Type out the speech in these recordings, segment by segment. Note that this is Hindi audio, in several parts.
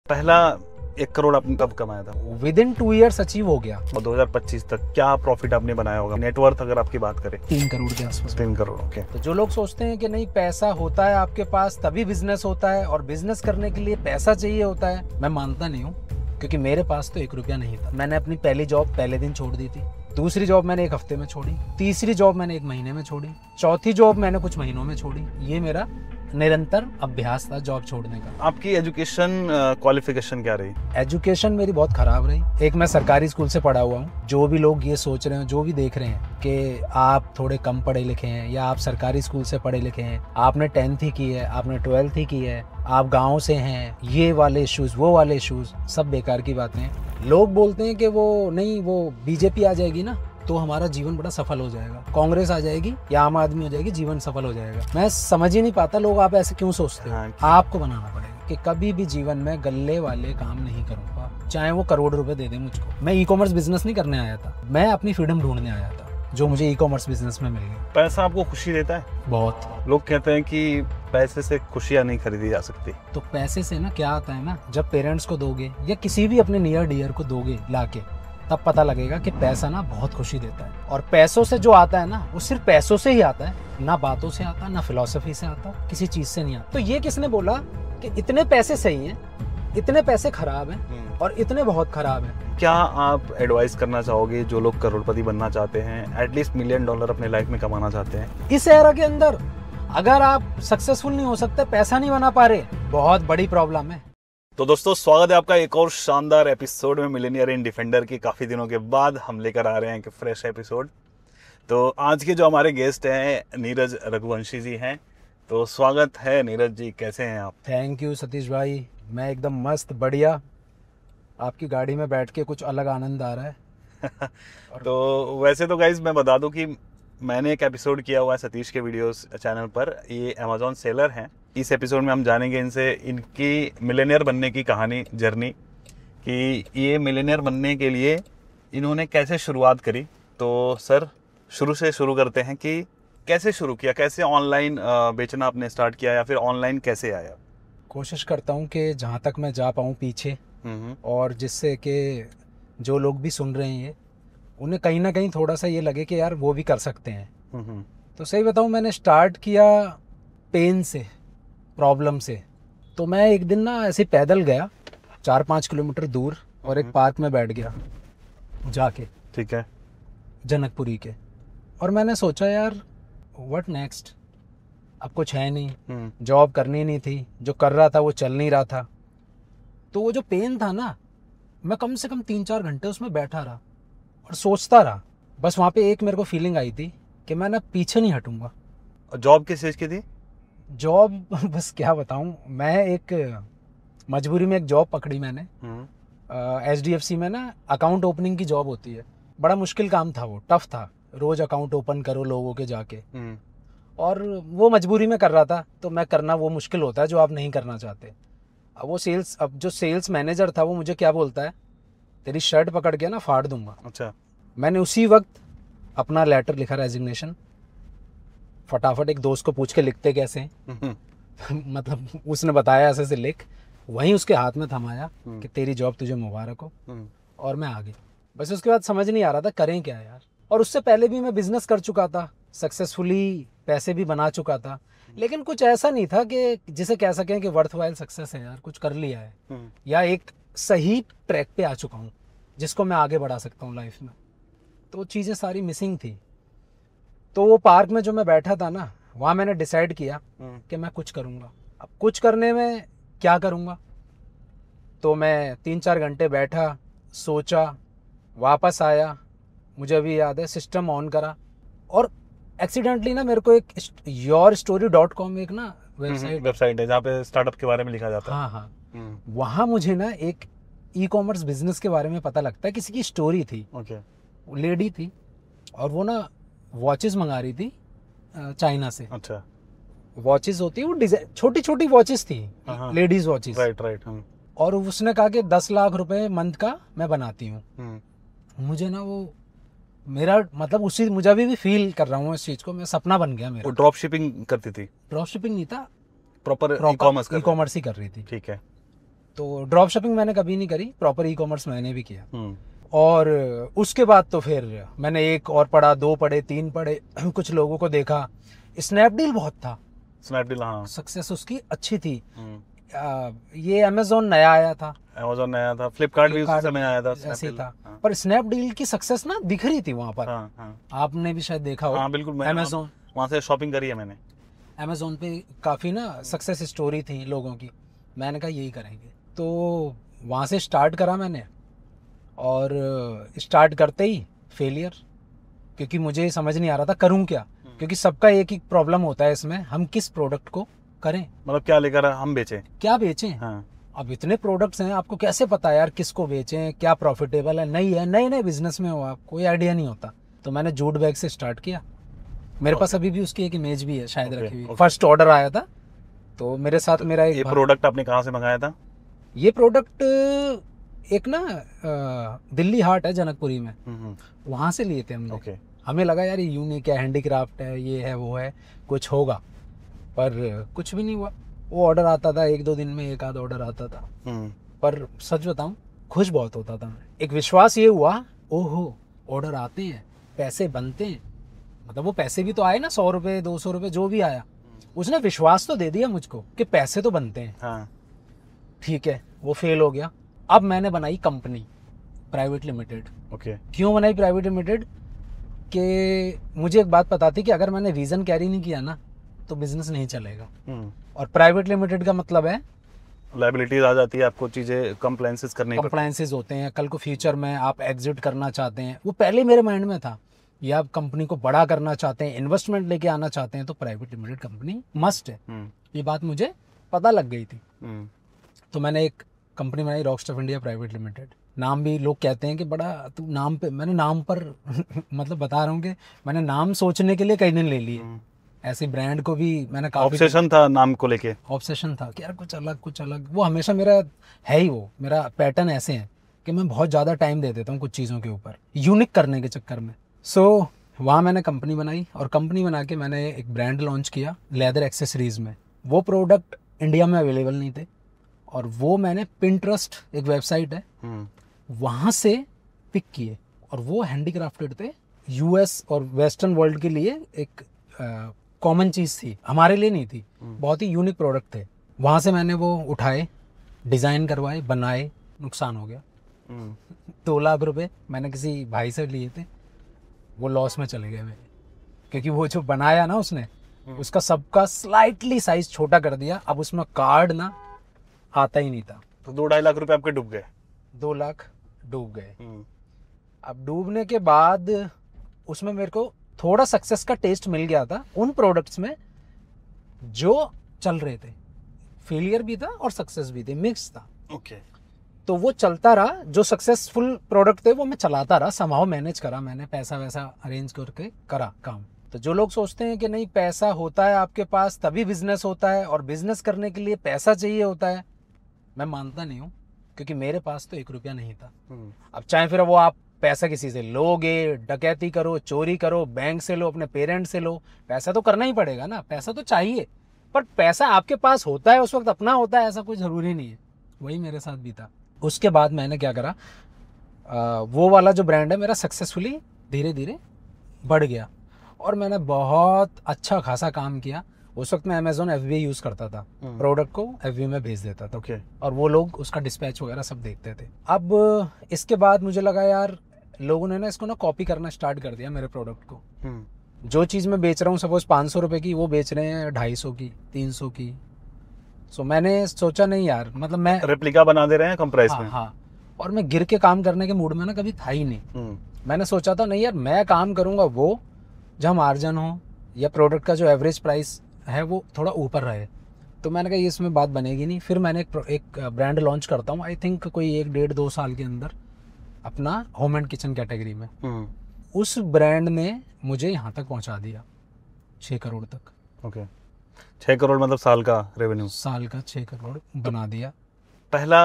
पहला 1 करोड़ आपने कब कमाया था? विद इन 2 ईयर्स अचीव हो गया। और 2025 तक क्या प्रॉफिट आपने बनाया होगा? नेटवर्थ अगर आपकी बात करें 3 करोड़ के आसपास। 3 करोड़। ओके। तो जो लोग सोचते हैं कि नहीं पैसा होता है आपके पास तभी बिजनेस होता है और बिजनेस करने के लिए पैसा चाहिए होता है, मैं मानता नहीं हूँ, क्योंकि मेरे पास तो 1 रुपया नहीं था। मैंने अपनी पहली जॉब पहले दिन छोड़ दी थी, दूसरी जॉब मैंने 1 हफ्ते में छोड़ी, तीसरी जॉब मैंने 1 महीने में छोड़ी, चौथी जॉब मैंने कुछ महीनों में छोड़ी। ये मेरा निरंतर अभ्यास था जॉब छोड़ने का। आपकी एजुकेशन क्वालिफिकेशन क्या रही? एजुकेशन मेरी बहुत खराब रही। एक मैं सरकारी स्कूल से पढ़ा हुआ हूँ। जो भी लोग ये सोच रहे हैं, जो भी देख रहे हैं कि आप थोड़े कम पढ़े लिखे हैं या आप सरकारी स्कूल से पढ़े लिखे हैं, आपने 10th ही की है, आपने 12th ही की है, आप गाँव से हैं, ये वाले इश्यूज वो वाले इश्यूज सब बेकार की बातें हैं। लोग बोलते हैं कि वो नहीं, वो बीजेपी आ जाएगी ना तो हमारा जीवन बड़ा सफल हो जाएगा, कांग्रेस आ जाएगी या आम आदमी हो जाएगी, जीवन सफल हो जाएगा। मैं समझ ही नहीं पाता लोग आप ऐसे क्यों सोचते हो। आपको बनाना पड़ेगा कि कभी भी जीवन में गल्ले वाले काम नहीं करूंगा, चाहे वो करोड़ रुपए दे दे मुझको। मैं ई-कॉमर्स बिजनेस नहीं करने आया था, मैं अपनी फ्रीडम ढूंढने आया था, जो मुझे ई-कॉमर्स बिजनेस में मिल गई। पैसा आपको खुशी देता है? बहुत। लोग कहते हैं कि पैसे से खुशियां नहीं खरीदी जा सकती। तो पैसे से ना क्या आता है ना, जब पेरेंट्स को दोगे या किसी भी अपने नियर डियर को दोगे लाके, तब पता लगेगा कि पैसा ना बहुत खुशी देता है। और पैसों से जो आता है ना, वो सिर्फ पैसों से ही आता है, ना बातों से आता, ना फिलॉसफी से आता, किसी चीज से नहीं आता। तो ये किसने बोला कि इतने पैसे सही हैं, इतने पैसे खराब हैं और इतने बहुत खराब हैं? क्या आप एडवाइस करना चाहोगे जो लोग करोड़पति बनना चाहते हैं, एटलीस्ट $1 मिलियन अपने लाइफ में कमाना चाहते हैं? इस एरा के अंदर अगर आप सक्सेसफुल नहीं हो सकते, पैसा नहीं बना पा रहे, बहुत बड़ी प्रॉब्लम है। तो दोस्तों, स्वागत है आपका एक और शानदार एपिसोड में मिलेनियर इन डिफेंडर की। काफ़ी दिनों के बाद हम लेकर आ रहे हैं एक फ्रेश एपिसोड। तो आज के जो हमारे गेस्ट हैं नीरज रघुवंशी जी हैं। तो स्वागत है नीरज जी, कैसे हैं आप? थैंक यू सतीश भाई, मैं एकदम मस्त बढ़िया। आपकी गाड़ी में बैठ के कुछ अलग आनंद आ रहा है। तो वैसे तो गाइज मैं बता दूं कि मैंने एक एपिसोड किया हुआ है सतीश के वीडियोस चैनल पर। ये अमेजॉन सेलर हैं। इस एपिसोड में हम जानेंगे इनसे इनकी मिलेनियर बनने की कहानी, जर्नी, कि ये मिलेनियर बनने के लिए इन्होंने कैसे शुरुआत करी। तो सर, शुरू से शुरू करते हैं कि कैसे शुरू किया, कैसे ऑनलाइन बेचना आपने स्टार्ट किया या फिर ऑनलाइन कैसे आया? कोशिश करता हूँ कि जहाँ तक मैं जा पाऊँ पीछे, और जिससे कि जो लोग भी सुन रहे हैं उन्हें कहीं ना कहीं थोड़ा सा ये लगे कि यार वो भी कर सकते हैं। तो सही बताऊँ, मैंने स्टार्ट किया पेन से, प्रॉब्लम से। तो मैं एक दिन ना ऐसे पैदल गया 4-5 किलोमीटर दूर और एक पार्क में बैठ गया जाके, ठीक है, जनकपुरी के। और मैंने सोचा यार व्हाट नेक्स्ट, अब कुछ है नहीं, जॉब करनी नहीं थी, जो कर रहा था वो चल नहीं रहा था। तो वो जो पेन था ना, मैं कम से कम 3-4 घंटे उसमें बैठा रहा और सोचता रहा। बस वहाँ पे एक मेरे को फीलिंग आई थी कि मैं ना पीछे नहीं हटूंगा। जॉब किस चीज़ की थी? जॉब बस क्या बताऊँ, मैं एक मजबूरी में एक जॉब पकड़ी मैंने। HDFC में ना अकाउंट ओपनिंग की जॉब होती है। बड़ा मुश्किल काम था वो, टफ था। रोज अकाउंट ओपन करो लोगों के जाके, और वो मजबूरी में कर रहा था। तो मैं करना वो मुश्किल होता है जो आप नहीं करना चाहते। अब जो सेल्स मैनेजर था वो मुझे क्या बोलता है, तेरी शर्ट पकड़ के ना फाड़ दूंगा। अच्छा। मैंने उसी वक्त अपना लेटर लिखा, रेजिग्नेशन। फटाफट एक दोस्त को पूछ के लिखते कैसे हैं। मतलब उसने बताया ऐसे से लिख, वहीं उसके हाथ में थमाया कि तेरी जॉब तुझे मुबारक हो, और मैं आ गई। बस उसके बाद समझ नहीं आ रहा था करें क्या यार। और उससे पहले भी मैं बिजनेस कर चुका था, सक्सेसफुली पैसे भी बना चुका था, लेकिन कुछ ऐसा नहीं था कि जिसे कह सकें कि वर्थवाइल सक्सेस है यार, कुछ कर लिया है या एक सही ट्रैक पे आ चुका हूँ जिसको मैं आगे बढ़ा सकता हूँ लाइफ में। तो चीज़ें सारी मिसिंग थी। तो वो पार्क में जो मैं बैठा था ना, वहाँ मैंने डिसाइड किया कि मैं कुछ करूँगा। अब कुछ करने में क्या करूँगा, तो मैं 3-4 घंटे बैठा, सोचा, वापस आया। मुझे अभी याद है, सिस्टम ऑन करा और एक्सीडेंटली ना मेरे को एक yourstory.com एक ना वेबसाइट है जहाँ पे स्टार्टअप के बारे में लिखा जाता है। हाँ, वहाँ मुझे ना एक ई-कॉमर्स बिजनेस के बारे में पता लगता है। किसी की स्टोरी थी, लेडी थी, और वो ना वॉचेस मंगा रही थी चाइना से। अच्छा। वॉचेस होती है वो डिजाइन, छोटी छोटी वॉचेस थी, लेडीज वॉचेस। राइट। और उसने कहा कि 10 लाख रुपए मंथ का मैं बनाती हूँ। मुझे ना वो मेरा मतलब उसी, मुझे अभी भी फील कर रहा हूँ इस चीज को, मैं सपना बन गया मेरा। वो ड्रॉप शिपिंग करती थी? ड्रॉप शिपिंग नहीं था, प्रॉपर ई-कॉमर्स ही कर रही थी। ठीक है। तो ड्रॉप शिपिंग मैंने कभी नहीं करी, प्रॉपर ई कॉमर्स मैंने भी किया। और उसके बाद तो फिर मैंने एक और पढ़ा, 2 पढ़े, 3 पढ़े, कुछ लोगों को देखा। स्नैपडील बहुत था, स्नैपडील, हाँ, सक्सेस उसकी अच्छी थी। ये अमेजोन नया आया था, अमेजोन नया था, फ्लिपकार्ट भी उसी समय आया था, ऐसे ही था। हाँ। पर स्नैपडील की सक्सेस ना दिख रही थी वहां पर। हाँ, हाँ। आपने भी शायद देखा हो। हाँ बिल्कुल, अमेजोन, वहाँ से शॉपिंग करी है मैंने। अमेजोन पे काफ़ी ना सक्सेस स्टोरी थी लोगों की। मैंने कहा यही करेंगे, तो वहाँ से स्टार्ट करा मैंने। और स्टार्ट करते ही फेलियर, क्योंकि मुझे समझ नहीं आ रहा था करूँ क्या। क्योंकि सबका एक ही प्रॉब्लम होता है इसमें, हम किस प्रोडक्ट को करें, मतलब क्या लेकर हम बेचें, क्या बेचें। हाँ। अब इतने प्रोडक्ट्स हैं, आपको कैसे पता यार किसको बेचें, क्या प्रॉफिटेबल है, नहीं है, नए नए बिजनेस में हो आप, कोई आइडिया नहीं होता। तो मैंने जूट बैग से स्टार्ट किया। मेरे पास अभी भी उसकी एक इमेज भी है शायद रखी हुई। फर्स्ट ऑर्डर आया था तो मेरे साथ मेरा एक ये प्रोडक्ट आपने कहाँ से मंगाया था? ये प्रोडक्ट एक ना दिल्ली हाट है जनकपुरी में, वहाँ से लिए थे हमने। हमें लगा यार ये यूनिक है, हैंडीक्राफ्ट है, ये है वो है, कुछ होगा, पर कुछ भी नहीं हुआ। वो ऑर्डर आता था 1-2 दिन में, एक आध ऑर्डर आता था। पर सच बताऊं, खुश बहुत होता था मैं। एक विश्वास ये हुआ, ओहो ऑर्डर आते हैं, पैसे बनते हैं। मतलब वो पैसे भी तो आए ना, 100 रुपये 200 रुपये जो भी आया, उसने विश्वास तो दे दिया मुझको कि पैसे तो बनते हैं। हाँ। ठीक है, वो फेल हो गया। अब मैंने बनाई कंपनी प्राइवेट लिमिटेड। क्यों बनाई प्राइवेट लिमिटेड? कि मुझे एक बात पता थी कि अगर मैंने विजन कैरी नहीं किया ना तो बिजनेस नहीं चलेगा। और प्राइवेट लिमिटेड का मतलब है लायबिलिटीज आ जाती है, आपको चीजें कंप्लायंसेस करनी पड़ती हैं। कंप्लायंसेस होते हैं, कल को फ्यूचर में आप एग्जिट करना चाहते हैं, वो पहले मेरे माइंड में था। या आप कंपनी को बड़ा करना चाहते हैं, इन्वेस्टमेंट लेके आना चाहते हैं, तो प्राइवेट लिमिटेड कंपनी मस्ट है। ये बात मुझे पता लग गई थी। तो मैंने एक कंपनी बनाई, रॉकस्टफ इंडिया प्राइवेट लिमिटेड। नाम भी लोग कहते हैं कि बड़ा तू नाम पे, मैंने नाम पर मतलब बता रहा हूँ कि मैंने नाम सोचने के लिए कई दिन ले लिए। ऐसे ब्रांड को भी मैंने काफी ऑब्सेशन था नाम को लेके, ऑब्सेशन था कि यार कुछ अलग कुछ अलग। वो हमेशा मेरा है ही, वो मेरा पैटर्न ऐसे है कि मैं बहुत ज़्यादा टाइम दे देता हूँ कुछ चीज़ों के ऊपर, यूनिक करने के चक्कर में। सो वहाँ मैंने कंपनी बनाई, और कंपनी बना के मैंने एक ब्रांड लॉन्च किया लेदर एक्सेसरीज़ में। वो प्रोडक्ट इंडिया में अवेलेबल नहीं थे, और वो मैंने पिंटरेस्ट एक वेबसाइट है वहाँ से पिक किए, और वो हैंडीक्राफ्टेड थे। यूएस और वेस्टर्न वर्ल्ड के लिए एक कॉमन चीज़ थी, हमारे लिए नहीं थी। बहुत ही यूनिक प्रोडक्ट थे। वहाँ से मैंने वो उठाए, डिज़ाइन करवाए, बनाए, नुकसान हो गया। 2 लाख रुपए मैंने किसी भाई से लिए थे, वो लॉस में चले गए मेरे। क्योंकि वो जो बनाया ना उसने, उसका सबका स्लाइटली साइज छोटा कर दिया। अब उसमें कार्ड ना आता ही नहीं था। तो 2-2.5 लाख रुपए आपके डूब गए। 2 लाख डूब गए। अब डूबने के बाद उसमें मेरे को थोड़ा सक्सेस का टेस्ट मिल गया था उन प्रोडक्ट्स में जो चल रहे थे। फेलियर भी था और सक्सेस भी थे, मिक्स था। तो वो चलता रहा। जो सक्सेसफुल प्रोडक्ट थे वो मैं चलाता रहा, समहाउ मैनेज करा मैंने, पैसा वैसा अरेंज करके करा काम। तो जो लोग सोचते हैं कि नहीं पैसा होता है आपके पास तभी बिजनेस होता है, और बिजनेस करने के लिए पैसा चाहिए होता है, मैं मानता नहीं हूँ। क्योंकि मेरे पास तो 1 रुपया नहीं था। अब चाहे फिर वो आप पैसा किसी से लोगे, डकैती करो, चोरी करो, बैंक से लो, अपने पेरेंट्स से लो, पैसा तो करना ही पड़ेगा ना, पैसा तो चाहिए। पर पैसा आपके पास होता है उस वक्त अपना होता है, ऐसा कोई ज़रूरी नहीं है। वही मेरे साथ भी था। उसके बाद मैंने क्या करा, वो वाला जो ब्रांड है मेरा सक्सेसफुली धीरे धीरे बढ़ गया, और मैंने बहुत अच्छा खासा काम किया। उस वक्त मैं अमेजोन FBA यूज़ करता था, प्रोडक्ट को FBA में भेज देता था। और वो लोग उसका डिस्पैच वगैरह सब देखते थे। अब इसके बाद मुझे लगा यार लोगों ने ना इसको ना कॉपी करना स्टार्ट कर दिया मेरे प्रोडक्ट को। जो चीज़ मैं बेच रहा हूँ सपोज 500 रुपये की, वो बेच रहे हैं 250 की, 300 की। सो मैंने सोचा नहीं यार, मतलब मैं रेप्लिका बना दे रहे हैं कम प्राइस में। हाँ, और मैं गिर के काम करने के मूड में ना कभी था ही नहीं। मैंने सोचा था नहीं यार, मैं काम करूँगा वो जहाँ मार्जिन हो, या प्रोडक्ट का जो एवरेज प्राइस है वो थोड़ा ऊपर रहे। तो मैंने कहा ये इसमें बात बनेगी नहीं। फिर मैंने एक ब्रांड लॉन्च करता हूँ, आई थिंक कोई 1-1.5-2 साल के अंदर, अपना होम एंड किचन कैटेगरी में। उस ब्रांड ने मुझे यहाँ तक पहुँचा दिया, 6 करोड़ तक। 6 करोड़ मतलब साल का रेवेन्यू? साल का 6 करोड़ बना दिया। पहला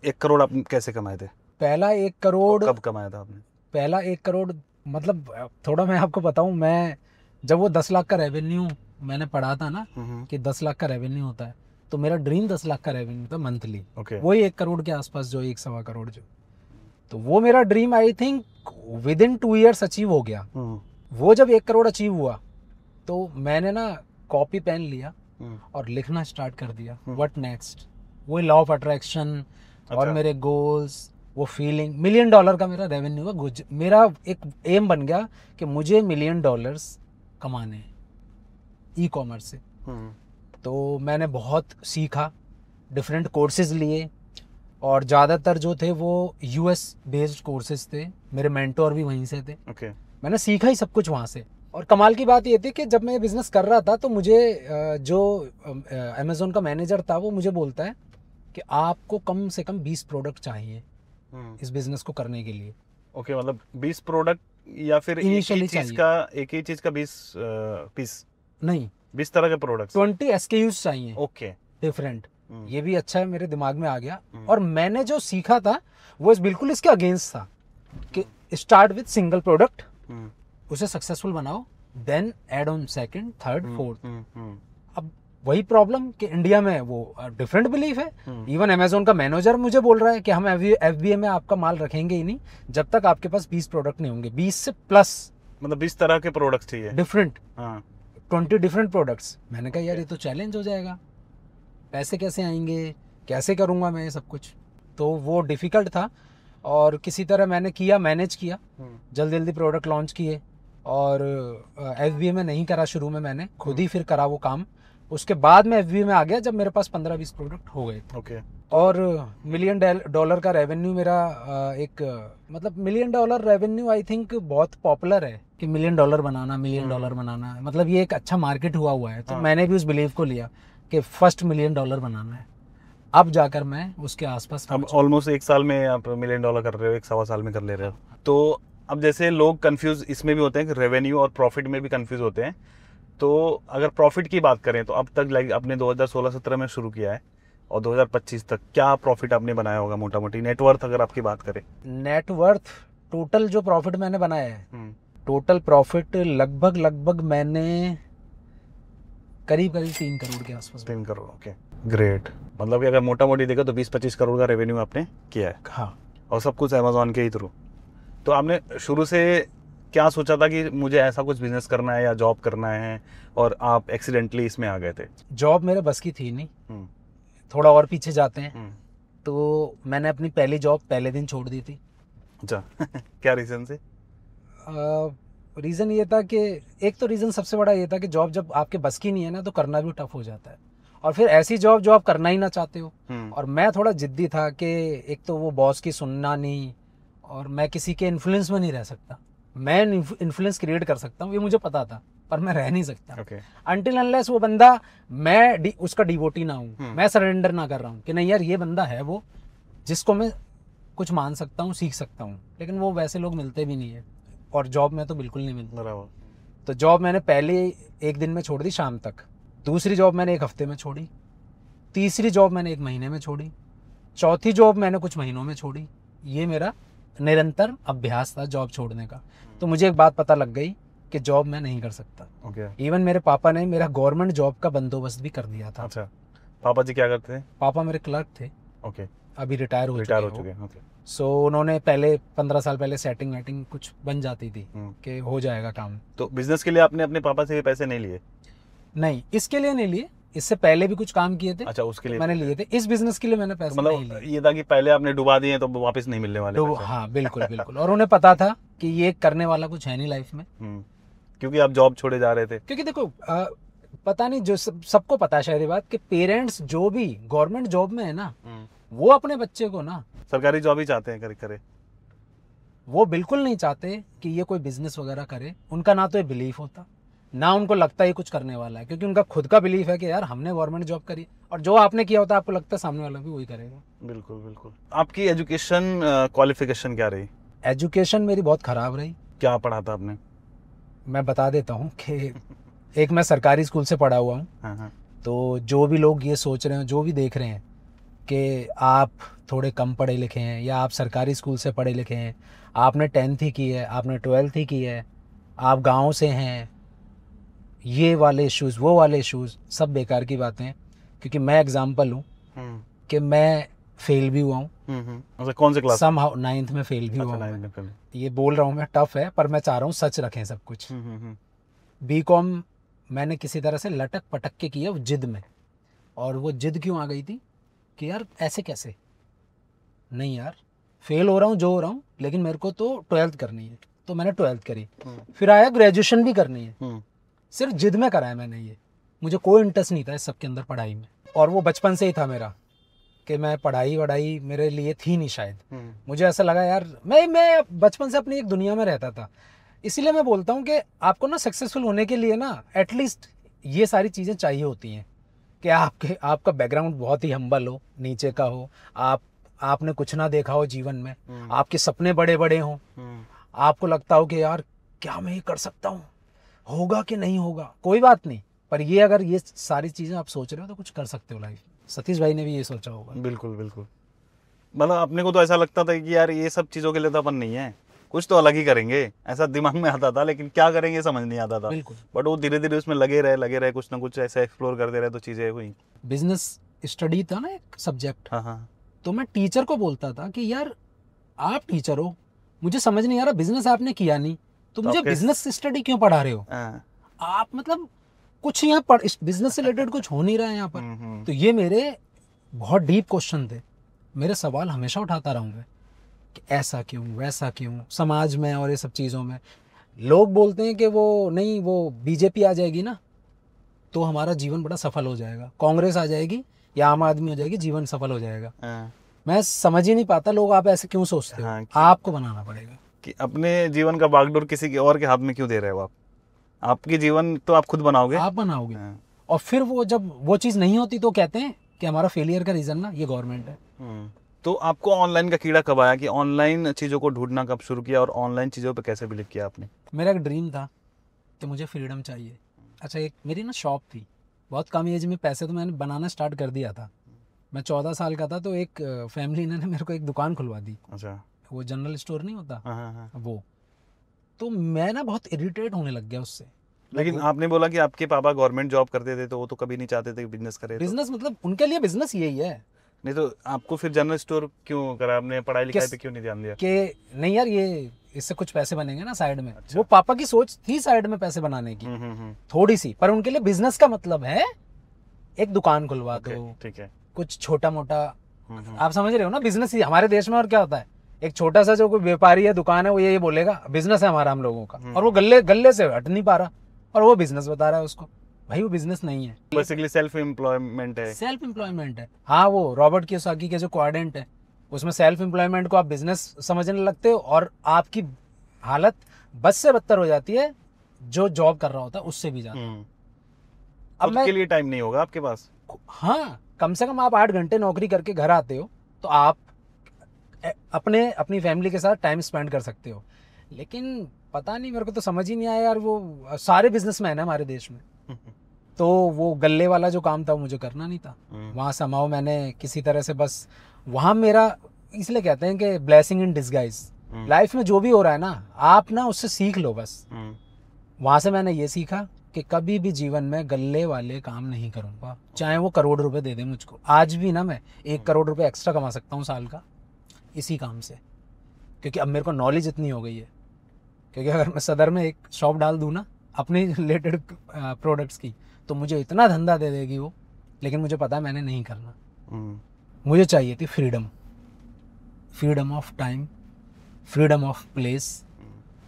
1 करोड़ आप कैसे कमाए थे? पहला 1 करोड़ कब कमाया था आपने? पहला 1 करोड़ मतलब थोड़ा मैं आपको बताऊं, मैं जब वो 10 लाख का रेवेन्यू मैंने पढ़ा था ना कि 10 लाख का रेवेन्यू होता है, तो मेरा ड्रीम 10 लाख का रेवेन्यू था मंथली, ओके वही 1 करोड़ के आसपास, जो 1-1.25 करोड़ जो, तो वो मेरा dream I think with in 2 years achieve हो गया। वो जब 1 करोड़ अचीव हुआ तो मैंने ना कॉपी पेन लिया और लिखना स्टार्ट कर दिया, व्हाट नेक्स्ट, वो लॉ ऑफ अट्रैक्शन और मेरे गोल्स, वो फीलिंग। $1 मिलियन का मेरा रेवेन्यू है, मेरा एक एम बन गया कि मुझे $1 मिलियन कमाने हैं ई कॉमर्स से। तो मैंने बहुत सीखा, डिफरेंट कोर्सेज लिए, और ज़्यादातर जो थे वो US बेस्ड कोर्सेज थे, मेरे मेंटोर भी वहीं से थे। मैंने सीखा ही सब कुछ वहाँ से। और कमाल की बात ये थी कि जब मैं बिज़नेस कर रहा था तो मुझे जो अमेज़ोन का मैनेजर था वो मुझे बोलता है कि आपको कम से कम 20 प्रोडक्ट चाहिए इस बिज़नेस को करने के लिए। ओके, मतलब 20 प्रोडक्ट या फिर एक ही चीज़ का 20 पीस नहीं, 20 तरह के प्रोडक्ट्स, 20 SKUs चाहिए। Okay, different. ये भी अच्छा है, मेरे दिमाग में आ गया। और मैंने जो सीखा था वो बिल्कुल इसके अगेंस्ट था कि स्टार्ट विद सिंगल प्रोडक्ट, उसे सक्सेसफुल बनाओ, then add on second, third, fourth. अब वही प्रॉब्लम कि इंडिया में वो डिफरेंट बिलीफ है। इवन अमेज़न का मैनेजर मुझे बोल रहा है कि हम FBA में आपका माल रखेंगे ही नहीं जब तक आपके पास 20 प्रोडक्ट नहीं होंगे, 20 से प्लस, मतलब 20 तरह के प्रोडक्ट्स चाहिए, डिफरेंट, 20 डिफरेंट प्रोडक्ट्स। मैंने कहा यार ये तो चैलेंज हो जाएगा, पैसे कैसे आएंगे, कैसे करूँगा मैं ये सब कुछ। तो वो डिफ़िकल्ट था, और किसी तरह मैंने किया, मैनेज किया, जल्दी जल्दी प्रोडक्ट लॉन्च किए। और FBA में नहीं करा शुरू में, मैंने खुद ही फिर करा वो काम। उसके बाद मैं FBA में आ गया जब मेरे पास 15-20 प्रोडक्ट हो गए। ओके। और $1 मिलियन का रेवेन्यू मेरा एक, मतलब $1 मिलियन रेवेन्यू आई थिंक बहुत पॉपुलर है कि $1 मिलियन बनाना, $1 मिलियन बनाना, मतलब ये एक अच्छा मार्केट हुआ है। तो मैंने भी उस बिलीव को लिया कि फर्स्ट $1 मिलियन बनाना है, अब जाकर मैं उसके आसपास। अब ऑलमोस्ट 1 साल में आप $1 मिलियन कर रहे हो, 1-1.25 साल में कर ले रहे हो। तो अब जैसे लोग कंफ्यूज इसमें भी होते हैं कि रेवेन्यू और प्रॉफिट में भी कंफ्यूज होते हैं। तो अगर प्रॉफिट की बात करें तो अब तक लाइक आपने 2016-17 में शुरू किया है और 2025 तक क्या प्रॉफिट आपने बनाया होगा मोटा मोटी, नेटवर्थ अगर आपकी बात करें? नेटवर्थ टोटल जो प्रॉफिट मैंने बनाया है, टोटल प्रॉफिट लगभग मैंने करीब 3 करोड़ के आसपास। 3 करोड़, ओके, ग्रेट। मतलब कि अगर मोटा मोटी देखा तो 20-25 करोड़ का रेवेन्यू आपने किया है। हाँ, और सब कुछ अमेज़ॉन के ही थ्रू। तो आपने शुरू से क्या सोचा था कि मुझे ऐसा कुछ बिजनेस करना है या जॉब करना है, और आप एक्सीडेंटली इसमें आ गए थे? जॉब मेरे बस की थी नहीं, थोड़ा और पीछे जाते हैं। तो मैंने अपनी पहली जॉब पहले दिन छोड़ दी थी। अच्छा क्या रीज़न से? रीज़न ये था कि एक तो रीज़न सबसे बड़ा ये था कि जॉब जब आपके बस की नहीं है ना तो करना भी टफ हो जाता है, और फिर ऐसी जॉब जो आप करना ही ना चाहते हो। और मैं थोड़ा जिद्दी था कि एक तो वो बॉस की सुनना नहीं, और मैं किसी के इन्फ्लुएंस में नहीं रह सकता। मैं इन्फ्लुएंस क्रिएट कर सकता हूँ, ये मुझे पता था, पर मैं रह नहीं सकता अनटिल अनलेस वो बंदा, मैं उसका डिवोटी ना हूँ, मैं सरेंडर ना कर रहा हूँ कि नहीं यार ये बंदा है वो जिसको मैं कुछ मान सकता हूँ, सीख सकता हूँ। लेकिन वो वैसे लोग मिलते भी नहीं है, और जॉब में तो बिल्कुल नहीं मिलता। तो जॉब मैंने पहले 1 दिन में छोड़ दी शाम तक, दूसरी जॉब मैंने 1 हफ्ते में छोड़ी, तीसरी जॉब मैंने 1 महीने में छोड़ी, चौथी जॉब मैंने कुछ महीनों में छोड़ी। ये मेरा निरंतर अभ्यास था जॉब छोड़ने का। तो मुझे एक बात पता लग गई कि जॉब मैं नहीं कर सकता। इवन मेरे पापा ने मेरा गवर्नमेंट जॉब का बंदोबस्त भी कर दिया था। अच्छा, पापा जी क्या करते थे? पापा मेरे क्लर्क थे। ओके, अभी रिटायर हो चुके। ओके। सो उन्होंने पहले 15 साल पहले सेटिंग वेटिंग कुछ बन जाती थी कि हो जाएगा काम। तो बिजनेस के लिए आपने अपने पापा से पैसे नहीं लिए? नहीं, इसके लिए नहीं लिए, इससे पहले भी कुछ काम किए थे। अच्छा, उसके लिए मैंने लिए थे, इस बिजनेस के लिए मैंने पैसे तो नहीं लिए। ये था कि पहले आपने डुबा दिए तो वापस नहीं मिलने वाले पैसे। हाँ बिल्कुल बिल्कुल। और उन्हें पता था कि ये करने वाला कुछ है नहीं लाइफ में, क्योंकि आप जॉब छोड़े जा रहे थे। क्योंकि देखो पता नहीं, जो सबको पता है शायद ये बात कि पेरेंट्स जो भी गवर्नमेंट जॉब में है ना, वो अपने बच्चे को ना सरकारी जॉब ही चाहते हैं करे। वो बिल्कुल नहीं चाहते कि ये कोई बिजनेस वगैरह करे। उनका ना तो ये बिलीफ होता, ना उनको लगता है कुछ करने वाला है, क्योंकि उनका खुद का बिलीफ है कि यार हमने गवर्नमेंट जॉब करी, और जो आपने किया होता है आपको लगता है सामने वाला भी वही करेगा। बिल्कुल बिल्कुल। आपकी एजुकेशन क्वालिफिकेशन क्या रही? एजुकेशन मेरी बहुत ख़राब रही। क्या पढ़ा था आपने? मैं बता देता हूँ कि एक मैं सरकारी स्कूल से पढ़ा हुआ हूँ। तो जो भी लोग ये सोच रहे हैं, जो भी देख रहे हैं कि आप थोड़े कम पढ़े लिखे हैं या आप सरकारी स्कूल से पढ़े लिखे हैं, आपने 10th ही की है, आपने 12th ही की है, आप गांव से हैं, ये वाले इश्यूज़ वो वाले इश्यूज़ सब बेकार की बातें हैं। क्योंकि मैं एग्जाम्पल हूँ कि मैं फेल भी हुआ हूँ। अच्छा, कौन से क्लास? समहाउ 9th में फेल भी हुआ हूँ। ये बोल रहा हूँ मैं, टफ है, पर मैं चाह रहा हूँ सच रखें सब कुछ। बीकॉम मैंने किसी तरह से लटक पटक के किया जिद में, और वो जिद क्यों आ गई थी कि यार ऐसे कैसे, नहीं यार फेल हो रहा हूँ जो हो रहा हूँ, लेकिन मेरे को तो 12th करनी है, तो मैंने 12th करी। फिर आया ग्रेजुएशन भी करनी है, सिर्फ जिद में कराया मैंने ये, मुझे कोई इंटरेस्ट नहीं था इस सब के अंदर पढ़ाई में, और वो बचपन से ही था मेरा कि मैं पढ़ाई वढ़ाई मेरे लिए थी नहीं शायद। मुझे ऐसा लगा यार मैं बचपन से अपनी एक दुनिया में रहता था। इसीलिए मैं बोलता हूँ कि आपको ना सक्सेसफुल होने के लिए ना एटलीस्ट ये सारी चीज़ें चाहिए होती हैं कि आपका बैकग्राउंड बहुत ही हम्बल हो, नीचे का हो, आपने कुछ ना देखा हो जीवन में, आपके सपने बड़े बड़े हों, आपको लगता हो कि यार क्या मैं ये कर सकता हूँ, होगा कि नहीं होगा, कोई बात नहीं, पर ये अगर ये सारी चीज़ें आप सोच रहे हो तो कुछ कर सकते हो लाइफ। सतीश भाई ने भी ये सोचा होगा। बिल्कुल बिल्कुल। मतलब अपने को तो ऐसा लगता था कि यार ये सब चीज़ों के लिए तो अपन नहीं है, कुछ तो अलग ही करेंगे, ऐसा दिमाग में आता था, लेकिन क्या करेंगे समझ नहीं आता था। बिल्कुल। बट वो धीरे धीरे उसमें लगे रहे, कुछ ना कुछ ऐसे एक्सप्लोर करते रहे, तो चीज़ें हुई। बिजनेस स्टडी था ना एक सब्जेक्ट, हाँ, तो मैं टीचर को बोलता था कि यार आप टीचर हो, मुझे समझ नहीं आ रहा, बिजनेस आपने किया नहीं तो मुझे बिजनेस स्टडी क्यों पढ़ा रहे हो आप, मतलब कुछ यहाँ पर बिजनेस से रिलेटेड कुछ हो नहीं रहा है यहाँ पर। तो ये मेरे बहुत डीप क्वेश्चन थे, मेरे सवाल हमेशा उठाता रहूँगा कि ऐसा क्यों, वैसा क्यों, समाज में और ये सब चीज़ों में। लोग बोलते हैं कि वो नहीं, वो बीजेपी आ जाएगी ना तो हमारा जीवन बड़ा सफल हो जाएगा, कांग्रेस आ जाएगी या आम आदमी हो जाएगी, जीवन सफल हो जाएगा। मैं समझ ही नहीं पाता लोग आप ऐसे क्यों सोचते हो। आपको बनाना पड़ेगा कि अपने जीवन का बागडोर किसी के और के हाथ में क्यों दे रहे हो आप, आपकी जीवन तो आप खुद बनाओगे, आप बनाओगे। और फिर वो जब वो चीज़ नहीं होती तो कहते हैं कि हमारा फेलियर का रीज़न ना ये गवर्नमेंट है। तो आपको ऑनलाइन का कीड़ा कब आया, कि ऑनलाइन चीज़ों को ढूंढना कब शुरू किया, और ऑनलाइन चीज़ों पे कैसे बिलीव किया आपने? मेरा एक ड्रीम था कि मुझे फ्रीडम चाहिए। अच्छा, एक मेरी ना शॉप थी, बहुत कम एज में पैसे तो मैंने बनाना स्टार्ट कर दिया था। मैं 14 साल का था तो एक फैमिली ने मेरे को एक दुकान खुलवा दी। अच्छा। वो जनरल स्टोर नहीं होता, हाँ। वो तो मैं ना बहुत इरिटेट होने लग गया उससे। लेकिन आपने बोला कि आपके पापा गवर्नमेंट जॉब करते थे, तो वो तो कभी नहीं चाहते थे बिजनेस करे। बिजनेस मतलब उनके लिए बिजनेस यही है। नहीं तो आपको फिर जनरल स्टोर क्यों करा, आपने पढ़ाई लिखाई पे क्यों नहीं ध्यान दिया? कि नहीं यार ये इससे कुछ पैसे बनेंगे ना साइड में। अच्छा। वो पापा की सोच थी साइड में पैसे बनाने की थोड़ी सी, पर उनके लिए बिजनेस का मतलब है एक दुकान खुलवा दो, ठीक है, कुछ छोटा मोटा, आप समझ रहे हो ना, बिजनेस ही हमारे देश में। और क्या होता है, एक छोटा सा जो कोई व्यापारी है, दुकान है, वो ये बोलेगा बिजनेस है हमारा हम लोगों का, और वो गले से हट नहीं पा रहा और वो बिजनेस बता रहा है उसको। भाई वो बिजनेस नहीं है, बेसिकली सेल्फ एम्प्लॉयमेंट है। सेल्फ एम्प्लॉयमेंट है। हाँ, वो रॉबर्ट कियोसाकी के जो क्वाड्रेंट है उसमें सेल्फ एम्प्लॉयमेंट को आप बिजनेस समझने लगते हो, और आपकी हालत बस से बदतर हो जाती है जो जॉब कर रहा होता है उससे भी ज्यादा। अब मैं के लिए टाइम नहीं होगा आपके पास। हाँ, कम से कम आप 8 घंटे नौकरी करके घर आते हो तो आप अपनी फैमिली के साथ टाइम स्पेंड कर सकते हो। लेकिन पता नहीं, मेरे को तो समझ ही नहीं आया यार, वो सारे बिजनेसमैन है हमारे देश में, तो वो गल्ले वाला जो काम था वो मुझे करना नहीं था। वहाँ समाओ मैंने किसी तरह से, बस वहाँ मेरा, इसलिए कहते हैं कि ब्लेसिंग इन डिस्गाइज। लाइफ में जो भी हो रहा है ना, आप ना उससे सीख लो बस। वहाँ से मैंने ये सीखा कि कभी भी जीवन में गल्ले वाले काम नहीं करूँगा, चाहे वो करोड़ रुपए दे दे मुझको। आज भी ना मैं 1 करोड़ रुपए एक्स्ट्रा कमा सकता हूँ साल का इसी काम से, क्योंकि अब मेरे को नॉलेज इतनी हो गई है। क्योंकि अगर मैं सदर में एक शॉप डाल दूँ ना अपने रिलेटेड प्रोडक्ट्स की, तो मुझे इतना धंधा दे देगी वो, लेकिन मुझे पता है मैंने नहीं करना। मुझे चाहिए थी freedom, freedom of time, freedom of place,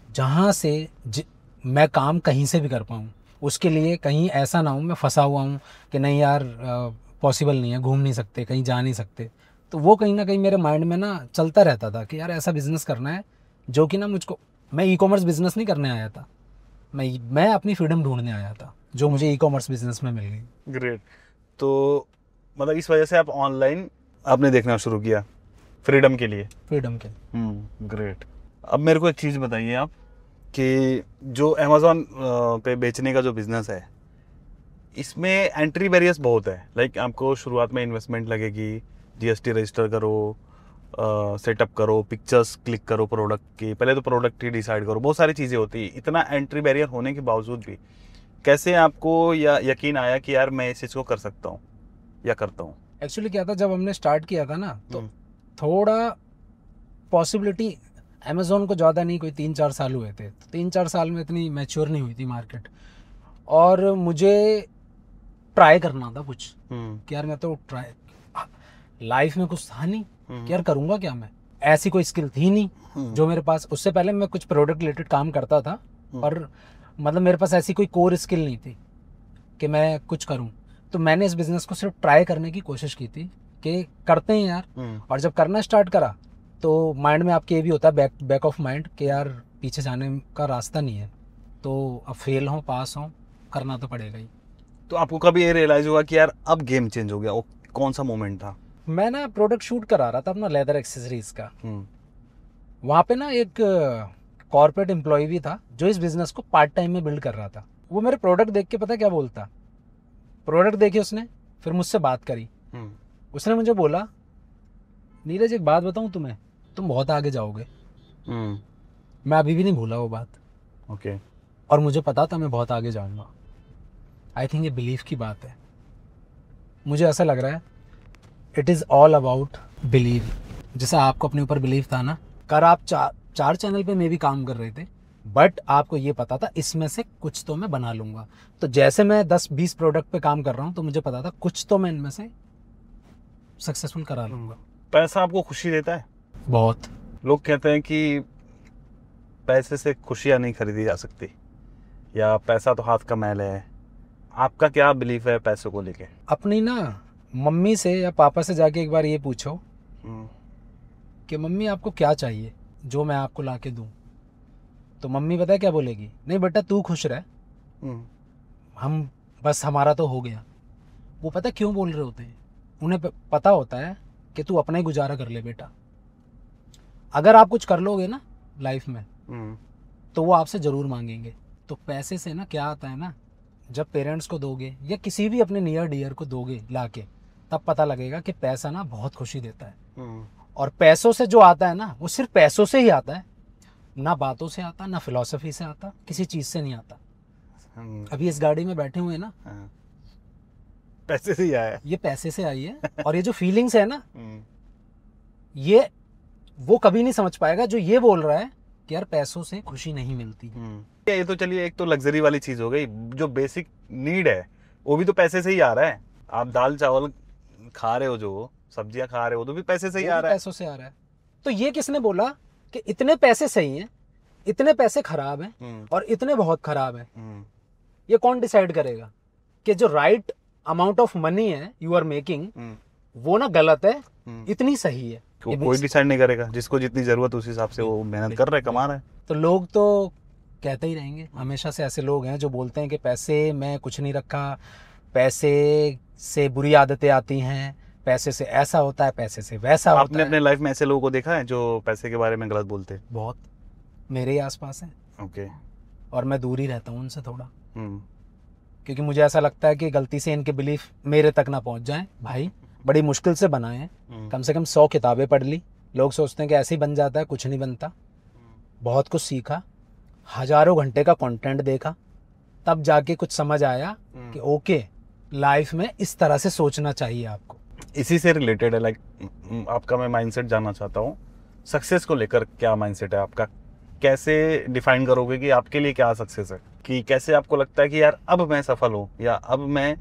जहाँ से मैं काम कहीं से भी कर पाऊँ। उसके लिए कहीं ऐसा ना हूँ मैं फंसा हुआ हूँ कि नहीं यार पॉसिबल नहीं है, घूम नहीं सकते, कहीं जा नहीं सकते। तो वो कहीं ना कहीं मेरे माइंड में ना चलता रहता था कि यार ऐसा बिजनेस करना है जो कि ना मुझको, मैं ई कॉमर्स बिजनेस नहीं करने आया था, मैं अपनी फ्रीडम ढूंढने आया था, जो मुझे ई कॉमर्स बिजनेस में मिल गई। ग्रेट। तो मतलब इस वजह से आप ऑनलाइन आपने देखना शुरू किया फ्रीडम के लिए? फ्रीडम के। ग्रेट। अब मेरे को एक चीज़ बताइए आप कि जो अमेज़ॉन पे बेचने का जो बिज़नेस है, इसमें एंट्री बैरियर्स बहुत है। लाइक आपको शुरुआत में इन्वेस्टमेंट लगेगी, जीएसटी रजिस्टर करो, सेटअप करो, पिक्चर्स क्लिक करो प्रोडक्ट की, पहले तो प्रोडक्ट ही डिसाइड करो, बहुत सारी चीज़ें होती है। इतना एंट्री बैरियर होने के बावजूद भी कैसे आपको या यकीन आया कि यार मैं इस चीज़ को कर सकता हूँ? या करता हूँ? एक्चुअली क्या था, जब हमने स्टार्ट किया था ना, तो थोड़ा पॉसिबिलिटी, अमेजोन को ज़्यादा नहीं, कोई 3-4 साल हुए थे, तो 3-4 साल में इतनी मैच्योर नहीं हुई थी मार्केट, और मुझे ट्राई करना था कुछ कि यार मैं तो ट्राई, लाइफ में कुछ था नहीं कि यार करूँगा क्या मैं, ऐसी कोई स्किल थी नहीं जो मेरे पास। उससे पहले मैं कुछ प्रोडक्ट रिलेटेड काम करता था, पर मतलब मेरे पास ऐसी कोई कोर स्किल नहीं थी कि मैं कुछ करूं। तो मैंने इस बिज़नेस को सिर्फ ट्राई करने की कोशिश की थी कि करते हैं यार। और जब करना स्टार्ट करा तो माइंड में आपके ये भी होता है, बैक ऑफ माइंड, कि यार पीछे जाने का रास्ता नहीं है, तो अब फेल हो पास हो करना तो पड़ेगा ही। तो आपको कभी ये रियलाइज हुआ कि यार अब गेम चेंज हो गया? वो कौन सा मोमेंट था? मैं ना प्रोडक्ट शूट करा रहा था अपना लेदर एक्सेसरीज का। वहाँ पे ना एक कॉर्पोरेट एम्प्लॉय भी था जो इस बिजनेस को पार्ट टाइम में बिल्ड कर रहा था। वो मेरे प्रोडक्ट देख के पता क्या बोलता, प्रोडक्ट देखे उसने, फिर मुझसे बात करी। उसने मुझे बोला, नीरज एक बात बताऊं तुम्हें, तुम बहुत आगे जाओगे। मैं अभी भी नहीं भूला वो बात। ओके। और मुझे पता था मैं बहुत आगे जाऊंगा। आई थिंक ये बिलीफ की बात है। मुझे ऐसा लग रहा है it is all about believe. जैसे आपको अपने ऊपर बिलीव था ना, कर आप चार चैनल पे मैं भी काम कर रहे थे, बट आपको ये पता था इसमें से कुछ तो मैं बना लूँगा। तो जैसे मैं 10-20 प्रोडक्ट पे काम कर रहा हूँ, तो मुझे पता था कुछ तो मैं इनमें से सक्सेसफुल करा लूँगा। पैसा आपको खुशी देता है? बहुत। लोग कहते हैं कि पैसे से खुशियाँ नहीं खरीदी जा सकती, या पैसा तो हाथ का मैल है। आपका क्या बिलीफ है पैसों को लेके? अपनी ना मम्मी से या पापा से जाके एक बार ये पूछो कि मम्मी आपको क्या चाहिए जो मैं आपको ला के दूँ। तो मम्मी पता है क्या बोलेगी, नहीं बेटा तू खुश रह, हम बस हमारा तो हो गया। वो पता क्यों बोल रहे होते हैं, उन्हें पता होता है कि तू अपना ही गुजारा कर ले बेटा। अगर आप कुछ कर लोगे ना लाइफ में, तो वो आपसे ज़रूर मांगेंगे। तो पैसे से ना क्या आता है ना, जब पेरेंट्स को दोगे या किसी भी अपने नियर डियर को दोगे लाके, तब पता लगेगा कि पैसा ना बहुत खुशी देता है। और पैसों से जो आता है ना, वो सिर्फ पैसों से ही आता है, ना बातों से आता, ना फिलॉसफी से आता, किसी चीज़ से नहीं आता। अभी इस गाड़ी में बैठे हुए ना, पैसे से ही आया, ये पैसे से आई है। और ये जो फीलिंग्स है ना, ये वो कभी नहीं समझ पाएगा जो ये बोल रहा है कि यार पैसों से खुशी नहीं मिलती। ये तो चलिए एक तो लग्जरी वाली चीज हो गई, जो बेसिक नीड है वो भी तो पैसे से ही आ रहा है। आप दाल चावल खा रहे हो, जो सब्जियां खा रहे हो, तो भी पैसे से ही आ रहा है। पैसों से आ रहा है। तो ये किसने बोला कि इतने पैसे सही हैं, इतने पैसे खराब हैं और इतने बहुत खराब हैं? ये कौन डिसाइड करेगा कि जो राइट अमाउंट ऑफ मनी है यू आर मेकिंग, वो ना गलत है, इतनी सही है? कोई डिसाइड नहीं करेगा। जिसको जितनी जरूरत उस हिसाब से वो मेहनत कर रहा है, कमा रहा है। तो लोग तो कहते ही रहेंगे, हमेशा से ऐसे लोग हैं जो बोलते हैं कि पैसे में कुछ नहीं रखा, पैसे से बुरी आदतें आती हैं, पैसे से ऐसा होता है, पैसे से वैसा होता है। आपने अपने लाइफ में ऐसे लोगों को देखा है जो पैसे के बारे में गलत बोलते हैं? बहुत, मेरे ही आसपास है। ओके। और मैं दूर ही रहता हूँ उनसे थोड़ा, क्योंकि मुझे ऐसा लगता है कि गलती से इनके बिलीफ मेरे तक ना पहुँच जाए। भाई बड़ी मुश्किल से बनाए हैं, कम से कम 100 किताबें पढ़ ली। लोग सोचते हैं कि ऐसे ही बन जाता है, कुछ नहीं बनता। बहुत कुछ सीखा, हजारों घंटे का कंटेंट देखा, तब जाके कुछ समझ आया कि ओके लाइफ में इस तरह से सोचना चाहिए आपको। इसी से रिलेटेड है, लाइक आपका मैं माइंडसेट जानना चाहता हूँ। सक्सेस को लेकर क्या माइंडसेट है आपका? कैसे डिफाइन करोगे कि आपके लिए क्या सक्सेस है? कि कैसे आपको लगता है कि यार अब मैं सफल हूँ, या अब मैं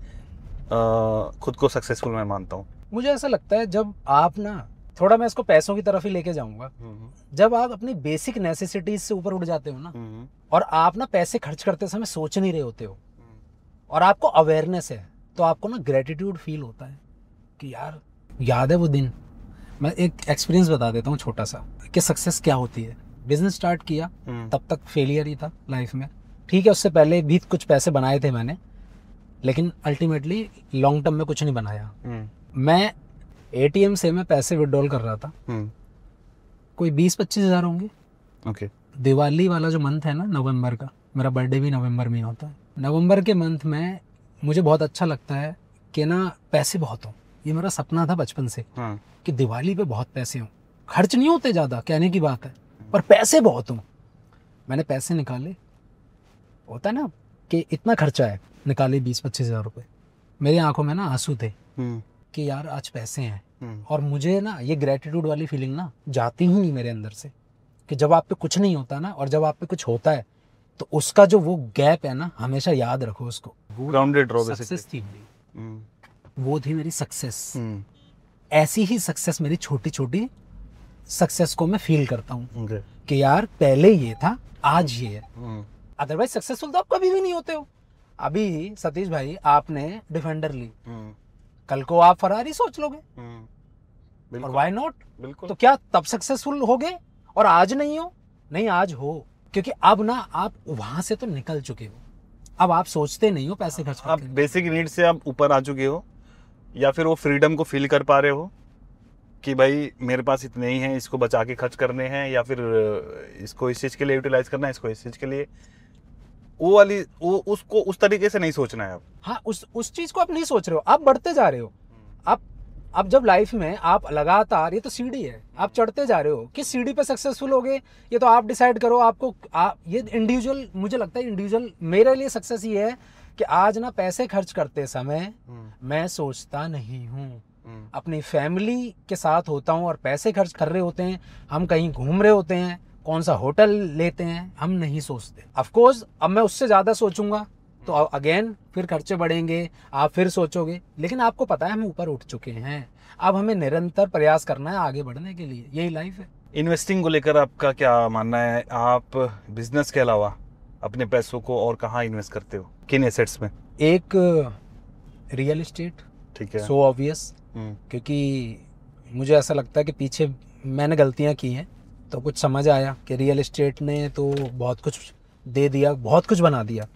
खुद को सक्सेसफुल मैं मानता हूँ? मुझे ऐसा लगता है जब आप ना, थोड़ा मैं इसको पैसों की तरफ ही लेके जाऊंगा, जब आप अपनी बेसिक नेसेसिटीज से ऊपर उठ जाते हो ना, और आप ना पैसे खर्च करते समय सोच नहीं रहे होते हो, और आपको अवेयरनेस है, तो आपको ना ग्रेटिट्यूड फील होता है कि यार याद है वो दिन। मैं एक एक्सपीरियंस बता देता हूँ छोटा सा, कि सक्सेस क्या होती है। बिजनेस स्टार्ट किया, तब तक फेलियर ही था लाइफ में, ठीक है। उससे पहले भी कुछ पैसे बनाए थे मैंने, लेकिन अल्टीमेटली लॉन्ग टर्म में कुछ नहीं बनाया। मैं एटीएम से मैं पैसे विड्रॉल कर रहा था, कोई 20-25 हज़ार होंगे। ओके। दिवाली वाला जो मंथ है ना, नवंबर का, मेरा बर्थडे भी नवंबर में होता है। नवंबर के मंथ में मुझे बहुत अच्छा लगता है कि ना पैसे बहुत हों। ये मेरा सपना था बचपन से कि दिवाली पे बहुत पैसे हों। खर्च नहीं होते ज़्यादा, कहने की बात है, पर पैसे बहुत हों। मैंने पैसे निकाले, होता है ना कि इतना खर्चा है, निकाले 20-25 हज़ार रुपये। मेरी आंखों में ना आंसू थे कि यार आज पैसे हैं। और मुझे ना ये ग्रेटिट्यूड वाली फीलिंग ना जाती ही नहीं मेरे अंदर से, कि जब आप पे कुछ नहीं होता ना और जब आप पे कुछ होता है तो उसका जो वो गैप है ना, हमेशा याद रखो उसको। ग्राउंडेड रहो सक्सेस थी मेरी, वो थी मेरी सक्सेस। ऐसी ही सक्सेस मेरी छोटी छोटी सक्सेस को मैं फील करता हूँ कि यार पहले ये था, आज ये है। अदरवाइज सक्सेसफुल तो आप कभी भी नहीं होते हो। अभी सतीश भाई आपने डिफेंडर ली, कल को आप फरारी सोच लोगे, और व्हाई नॉट। बिल्कुल। तो क्या तब सक्सेसफुल हो गए और आज नहीं हो? नहीं, आज हो, क्योंकि अब ना आप वहां से तो निकल चुके हो। अब आप सोचते नहीं हो पैसे खर्च आप बेसिक नीड से आप ऊपर आ चुके हो, या फिर वो फ्रीडम को फील कर पा रहे हो कि भाई मेरे पास इतने ही हैं, इसको बचा के खर्च करने हैं, या फिर इसको इस चीज के लिए यूटिलाइज करना है, इसको इस चीज के लिए। वो वाली वो उसको उस तरीके से नहीं सोचना है अब। हाँ, उस चीज को आप नहीं सोच रहे हो, आप बढ़ते जा रहे हो। अब जब लाइफ में आप लगातार, ये तो सीढ़ी है, आप चढ़ते जा रहे हो, किस सीढ़ी पे सक्सेसफुल होगे ये तो आप डिसाइड करो। आपको ये इंडिविजुअल, मुझे लगता है इंडिविजुअल, मेरे लिए सक्सेस ये है कि आज ना पैसे खर्च करते समय मैं सोचता नहीं हूँ, अपनी फैमिली के साथ होता हूँ और पैसे खर्च कर रहे होते हैं, हम कहीं घूम रहे होते हैं, कौन सा होटल लेते हैं, हम नहीं सोचते। ऑफ कोर्स अब मैं उससे ज्यादा सोचूंगा तो अगेन फिर खर्चे बढ़ेंगे, आप फिर सोचोगे, लेकिन आपको पता है हम ऊपर उठ चुके हैं। अब हमें निरंतर प्रयास करना है आगे बढ़ने के लिए, यही लाइफ है। इन्वेस्टिंग को लेकर आपका क्या मानना है? आप बिजनेस के अलावा अपने पैसों को और कहाँ इन्वेस्ट करते हो, किन एसेट्स में? एक रियल एस्टेट, ठीक है, सो ऑब्वियस, क्योंकि मुझे ऐसा लगता है कि पीछे मैंने गलतियां की हैं तो कुछ समझ आया कि रियल एस्टेट ने तो बहुत कुछ दे दिया, बहुत कुछ बना दिया।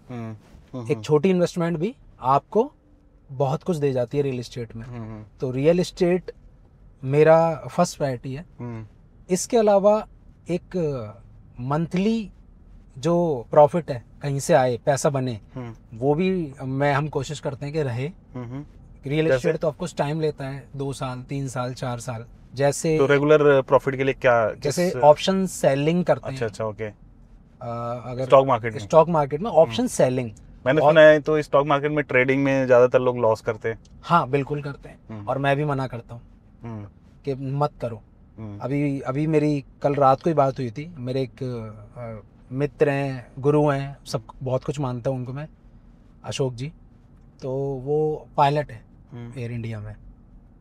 एक छोटी इन्वेस्टमेंट भी आपको बहुत कुछ दे जाती है रियल एस्टेट में। तो रियल एस्टेट मेरा फर्स्ट प्रायोरिटी है। इसके अलावा एक मंथली जो प्रॉफिट है, कहीं से आए, पैसा बने, वो भी हम कोशिश करते हैं कि रहे। रियल एस्टेट तो ऑफकोर्स टाइम लेता है, 2 साल 3 साल 4 साल। जैसे तो रेगुलर प्रॉफिट के लिए क्या, जैसे ऑप्शन सेलिंग करते हैं। अच्छा, ओके। अगर स्टॉक मार्केट में ऑप्शन सेलिंग मैंने सुना है, तो स्टॉक मार्केट में ट्रेडिंग में ज्यादातर लोग लॉस करते हैं। हाँ, बिल्कुल करते हैं, और मैं भी मना करता हूँ कि मत करो। अभी मेरी कल रात को ही बात हुई थी। मेरे एक मित्र हैं, गुरु हैं, सब बहुत कुछ मानता हूँ उनको मैं, अशोक जी। तो वो पायलट है एयर इंडिया में,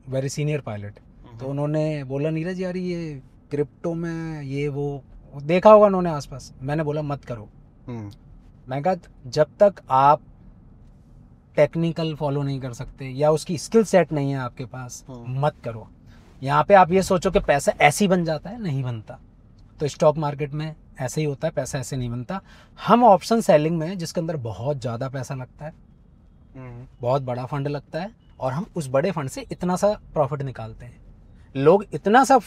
वेरी सीनियर पायलट। तो उन्होंने बोला, नीरज यार ये क्रिप्टो में ये वो देखा होगा उन्होंने आसपास। मैंने बोला मत करो। मैं कहा जब तक आप टेक्निकल फॉलो नहीं कर सकते या उसकी स्किल सेट नहीं है आपके पास, मत करो। यहाँ पे आप ये सोचो कि पैसा ऐसे ही बन जाता है, नहीं बनता। तो स्टॉक मार्केट में ऐसे ही होता है, पैसा ऐसे नहीं बनता। हम ऑप्शन सेलिंग में, जिसके अंदर बहुत ज़्यादा पैसा लगता है, बहुत बड़ा फंड लगता है, और हम उस बड़े फंड से इतना सा प्रॉफिट निकालते हैं। लोग इतना सा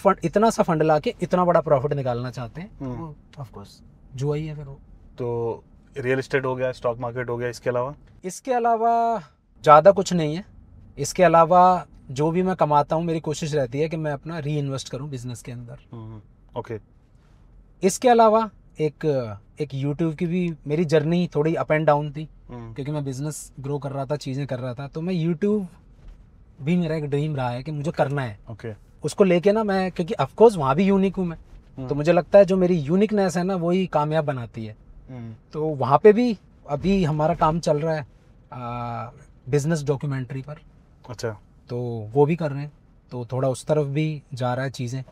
फंड ला के इतना बड़ा प्रॉफिट निकालना चाहते हैं, ऑफ कोर्स जुआ ही है फिर वो। तो रियल एस्टेट हो गया, स्टॉक मार्केट हो गया, इसके अलावा ज़्यादा कुछ नहीं है। इसके अलावा जो भी मैं कमाता हूँ, मेरी कोशिश रहती है कि मैं अपना री इन्वेस्ट करूँ बिजनेस के अंदर। ओके। इसके अलावा एक यूट्यूब की भी मेरी जर्नी थोड़ी अप एंड डाउन थी, क्योंकि मैं बिजनेस ग्रो कर रहा था, चीज़ें कर रहा था। तो मैं यूट्यूब भी मेरा एक ड्रीम रहा है कि मुझे करना है। ओके। उसको लेके ना मैं, क्योंकि ऑफकोर्स वहाँ भी यूनिक हूँ मैं, तो मुझे लगता है जो मेरी यूनिकनेस है ना, वही कामयाब बनाती है। तो वहाँ पे भी अभी हमारा काम चल रहा है बिजनेस डॉक्यूमेंट्री पर। अच्छा। तो वो भी कर रहे हैं, तो थोड़ा उस तरफ भी जा रहा है चीज़ें।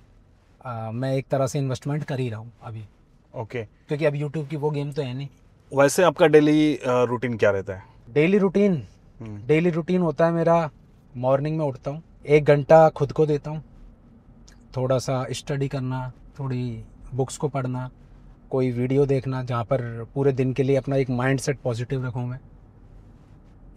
मैं एक तरह से इन्वेस्टमेंट कर ही रहा हूँ अभी। ओके। क्योंकि अब यूट्यूब की वो गेम तो है नहीं। वैसे आपका डेली रूटीन क्या रहता है? डेली रूटीन होता है मेरा, मॉर्निंग में उठता हूँ, 1 घंटा खुद को देता हूँ, थोड़ा सा स्टडी करना, थोड़ी बुक्स को पढ़ना, कोई वीडियो देखना जहाँ पर पूरे दिन के लिए अपना एक माइंड सेट पॉजिटिव रखूँ मैं।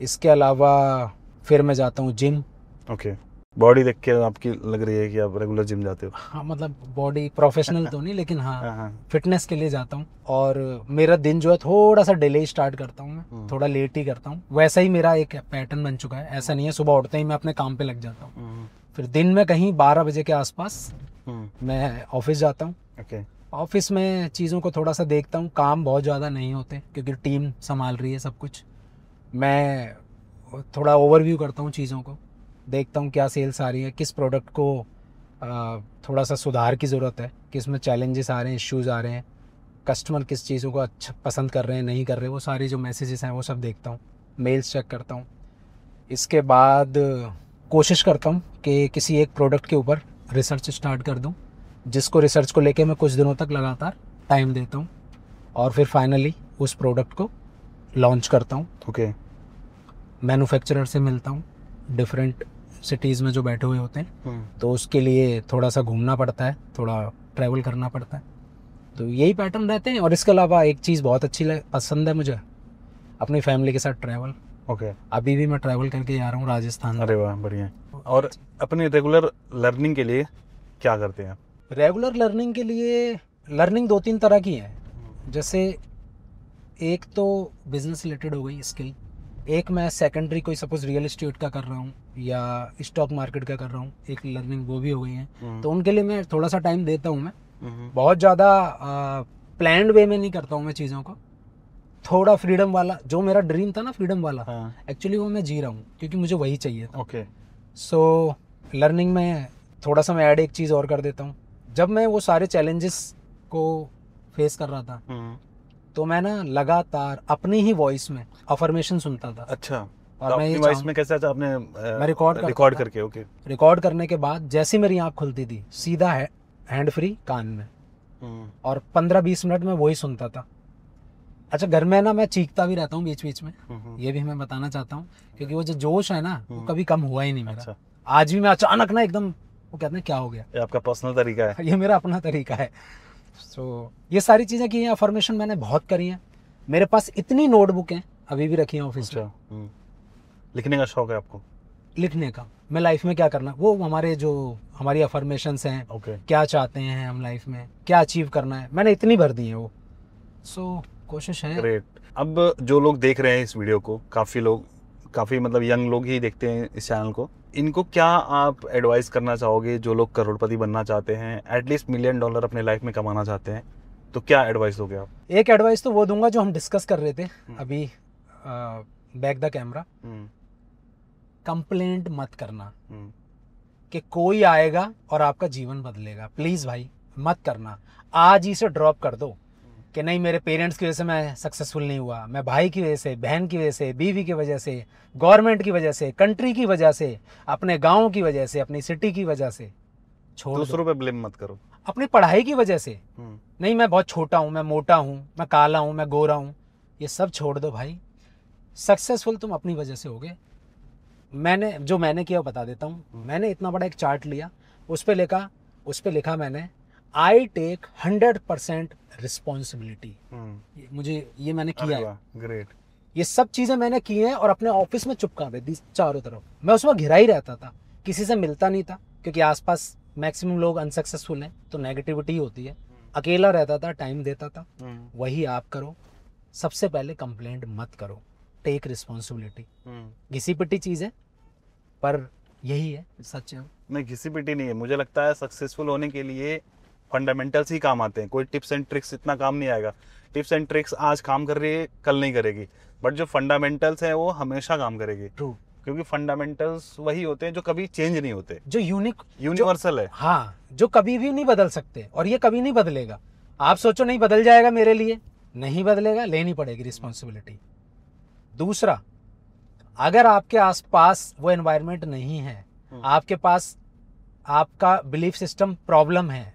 इसके अलावा फिर मैं जाता हूँ जिम। ओके। बॉडी देख के आपकी लग रही है कि आप रेगुलर जिम जाते हो। हाँ, मतलब बॉडी प्रोफेशनल तो नहीं, लेकिन हाँ फिटनेस के लिए जाता हूँ। और मेरा दिन जो है थोड़ा सा डिले स्टार्ट करता हूँ मैं, थोड़ा लेट ही करता हूँ। वैसा ही मेरा एक पैटर्न बन चुका है। ऐसा नहीं है सुबह उठते ही मैं अपने काम पे लग जाता हूँ, फिर दिन में कहीं 12 बजे के आसपास मैं ऑफिस जाता हूँ। ओके। ऑफिस में चीज़ों को थोड़ा सा देखता हूँ, काम बहुत ज़्यादा नहीं होते क्योंकि टीम संभाल रही है सब कुछ। मैं थोड़ा ओवरव्यू करता हूँ चीज़ों को, देखता हूँ क्या सेल्स आ रही है, किस प्रोडक्ट को थोड़ा सा सुधार की ज़रूरत है, किस में चैलेंजेस आ रहे हैं, इश्यूज़ आ रहे हैं, कस्टमर किस चीज़ों को अच्छा पसंद कर रहे हैं, नहीं कर रहे, वो सारी जो मैसेजेस हैं वो सब देखता हूँ, मेल्स चेक करता हूँ। इसके बाद कोशिश करता हूँ कि किसी एक प्रोडक्ट के ऊपर रिसर्च स्टार्ट कर दूँ, जिसको रिसर्च को लेके मैं कुछ दिनों तक लगातार टाइम देता हूँ और फिर फाइनली उस प्रोडक्ट को लॉन्च करता हूँ। ओके। मैन्युफैक्चरर से मिलता हूँ, डिफरेंट सिटीज़ में जो बैठे हुए होते हैं, तो उसके लिए थोड़ा सा घूमना पड़ता है, थोड़ा ट्रैवल करना पड़ता है, तो यही पैटर्न रहते हैं। और इसके अलावा एक चीज़ बहुत अच्छी पसंद है मुझे, अपनी फैमिली के साथ ट्रैवल। ओके। अभी भी मैं ट्रैवल करके जा रहा हूँ राजस्थान। अरे वाह, बढ़िया। और अपनी रेगुलर लर्निंग के लिए क्या करते हैं? रेगुलर लर्निंग के लिए लर्निंग 2-3 तरह की है। जैसे एक तो बिजनेस रिलेटेड हो गई स्किल, एक मैं सेकेंडरी कोई सपोज रियल एस्टेट का कर रहा हूँ या स्टॉक मार्केट का कर रहा हूँ, एक लर्निंग वो भी हो गई है। तो उनके लिए मैं थोड़ा सा टाइम देता हूँ। मैं बहुत ज़्यादा प्लान्ड वे में नहीं करता हूँ मैं चीज़ों को, थोड़ा फ्रीडम वाला, जो मेरा ड्रीम था ना फ्रीडम वाला, एक्चुअली वो मैं जी रहा हूँ क्योंकि मुझे वही चाहिए था। ओके। सो लर्निंग में थोड़ा सा मैं ऐड एक चीज़ और कर देता हूँ। जब मैं वो सारे चैलेंजेस को फेस कर रहा था तो मैं ना लगातार अपनी ही वॉइस में अफर्मेशन सुनता था। अच्छा, और तो मैं अपनी ये वॉइस में कैसे? आपने मैं रिकॉर्ड करके? ओके। रिकॉर्ड करने के बाद जैसे मेरी आँख खुलती थी सीधा हैंड फ्री कान में, और 15-20 मिनट में वही सुनता था। अच्छा, घर में ना मैं चीखता भी रहता हूँ बीच बीच में, ये भी मैं बताना चाहता हूँ, क्योंकि वो जो जोश है ना वो कभी कम हुआ ही नहीं मेरा। आज भी मैं अचानक ना एकदम, वो कहते हैं क्या हो गया। ये आपका पर्सनल तरीका है? ये मेरा अपना तरीका है। सो ये सारी चीज़ें की हैं, अफर्मेशन मैंने बहुत करी हैं। मेरे पास इतनी नोटबुक हैं अभी भी रखी हैं ऑफिस में। लिखने का शौक है आपको? लिखने का, मैं लाइफ में क्या करना, वो हमारी अफर्मेशंस हैं, क्या चाहते हैं हम लाइफ में, क्या अचीव करना है, मैंने इतनी भर दी है वो। सो कोशिश है। ग्रेट। अब जो लोग देख रहे हैं इस वीडियो को, काफ़ी मतलब यंग लोग ही देखते हैं इस चैनल को, इनको क्या आप एडवाइस करना चाहोगे? जो लोग करोड़पति बनना चाहते हैं, एटलीस्ट $1 मिलियन अपने लाइफ में कमाना चाहते हैं, तो क्या एडवाइस दोगे आप? एक एडवाइस तो वो दूंगा जो हम डिस्कस कर रहे थे अभी बैक द कैमरा, कंप्लेंट मत करना कि कोई आएगा और आपका जीवन बदलेगा। प्लीज़ भाई मत करना, आज ही से ड्रॉप कर दो कि नहीं मेरे पेरेंट्स की वजह से मैं सक्सेसफुल नहीं हुआ, मैं भाई की वजह से, बहन की वजह से, बीवी की वजह से, गवर्नमेंट की वजह से, कंट्री की वजह से, अपने गांव की वजह से, अपनी सिटी की वजह से। छोड़ दो। दूसरों पे ब्लेम मत करो। अपनी पढ़ाई की वजह से नहीं, मैं बहुत छोटा हूँ, मैं मोटा हूँ, मैं काला हूँ, मैं गोरा हूँ, ये सब छोड़ दो भाई। सक्सेसफुल तुम अपनी वजह से होगे। मैंने किया बता देता हूँ। मैंने इतना बड़ा एक चार्ट लिया, उस पर लिखा मैंने आई टेक 100% रिस्पॉन्सिबिलिटी। ये मैंने किया है। ग्रेट। ये सब चीज़ें मैंने की हैं और अपने ऑफिस में चिपका दी चारों तरफ। मैं उसमें घिरा ही रहता था, किसी से मिलता नहीं था क्योंकि आसपास मैक्सिमम लोग अनसक्सेसफुल हैं तो नेगेटिविटी होती है। अकेला रहता था, टाइम देता था। वही आप करो। सबसे पहले कंप्लेंट मत करो, टेक रिस्पॉन्सिबिलिटी। घिसी पिटी चीज़ है पर यही है, सच है। नहीं, घिसी पिटी नहीं है। मुझे लगता है सक्सेसफुल होने के लिए फंडामेंटल्स ही काम आते हैं। कोई टिप्स एंड ट्रिक्स इतना काम नहीं आएगा। टिप्स एंड ट्रिक्स आज काम कर रही है, कल नहीं करेगी, बट जो फंडामेंटल्स है वो हमेशा काम करेगी। ट्रू। क्योंकि फंडामेंटल्स वही होते हैं जो कभी चेंज नहीं होते, जो यूनिवर्सल है। हाँ, जो कभी भी नहीं बदल सकते, और ये कभी नहीं बदलेगा। आप सोचो नहीं बदल जाएगा मेरे लिए, नहीं बदलेगा, लेनी पड़ेगी रिस्पॉन्सिबिलिटी। दूसरा, अगर आपके आसपास वो एनवायरनमेंट नहीं है, आपके पास आपका बिलीफ सिस्टम प्रॉब्लम है,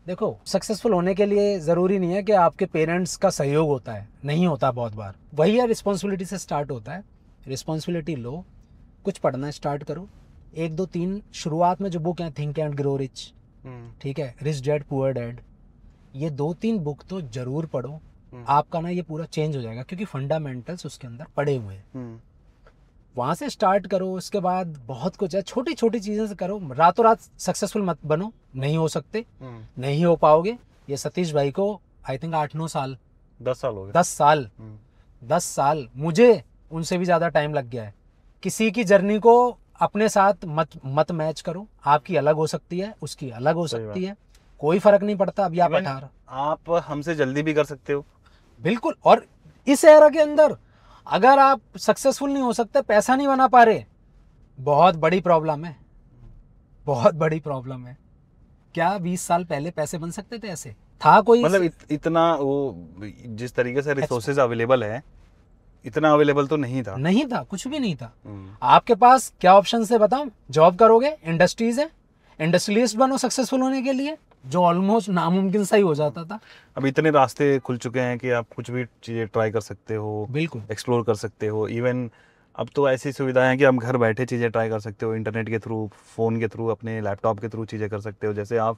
देखो सक्सेसफुल होने के लिए जरूरी नहीं है कि आपके पेरेंट्स का सहयोग होता है, नहीं होता बहुत बार। वही है, रिस्पॉन्सिबिलिटी से स्टार्ट होता है। रिस्पॉन्सिबिलिटी लो, कुछ पढ़ना स्टार्ट करो। 1, 2, 3 शुरुआत में जो बुक है, थिंक एंड ग्रो रिच, ठीक है, रिच डैड पुअर डैड, ये 2-3 बुक तो जरूर पढ़ो। आपका ना ये पूरा चेंज हो जाएगा क्योंकि फंडामेंटल्स उसके अंदर पड़े हुए हैं। वहाँ से स्टार्ट करो। उसके बाद बहुत कुछ है, छोटी छोटी चीज़ें से करो। रातों रात सक्सेसफुल मत बनो, नहीं हो सकते, नहीं हो पाओगे। ये सतीश भाई को आई थिंक 8-9 साल, 10 साल हो गए। 10 साल मुझे उनसे भी ज़्यादा टाइम लग गया है। किसी की जर्नी को अपने साथ मत मैच करो। आपकी अलग हो सकती है, उसकी अलग हो सकती है, कोई फर्क नहीं पड़ता। अभी आप 18, आप हमसे जल्दी भी कर सकते हो। बिल्कुल। और इस एरा के अंदर अगर आप सक्सेसफुल नहीं हो सकते, पैसा नहीं बना पा रहे, बहुत बड़ी प्रॉब्लम है, बहुत बड़ी प्रॉब्लम है। क्या 20 साल पहले पैसे बन सकते थे ऐसे? था कोई मतलब इतना वो जिस तरीके से रिसोर्सेज अवेलेबल है, इतना अवेलेबल तो नहीं था। नहीं था, कुछ भी नहीं था। आपके पास क्या ऑप्शन है बताओ? जॉब करोगे, इंडस्ट्रीज है, इंडस्ट्रियलिस्ट बनो सक्सेसफुल होने के लिए, जो ऑलमोस्ट नामुमकिन सा ही हो जाता था। अब इतने रास्ते खुल चुके हैं कि आप कुछ भी चीज़ें ट्राई कर सकते हो, बिल्कुल एक्सप्लोर कर सकते हो। इवन अब तो ऐसी सुविधाएं हैं कि आप घर बैठे चीज़ें ट्राई कर सकते हो, इंटरनेट के थ्रू, फ़ोन के थ्रू, अपने लैपटॉप के थ्रू चीज़ें कर सकते हो। जैसे आप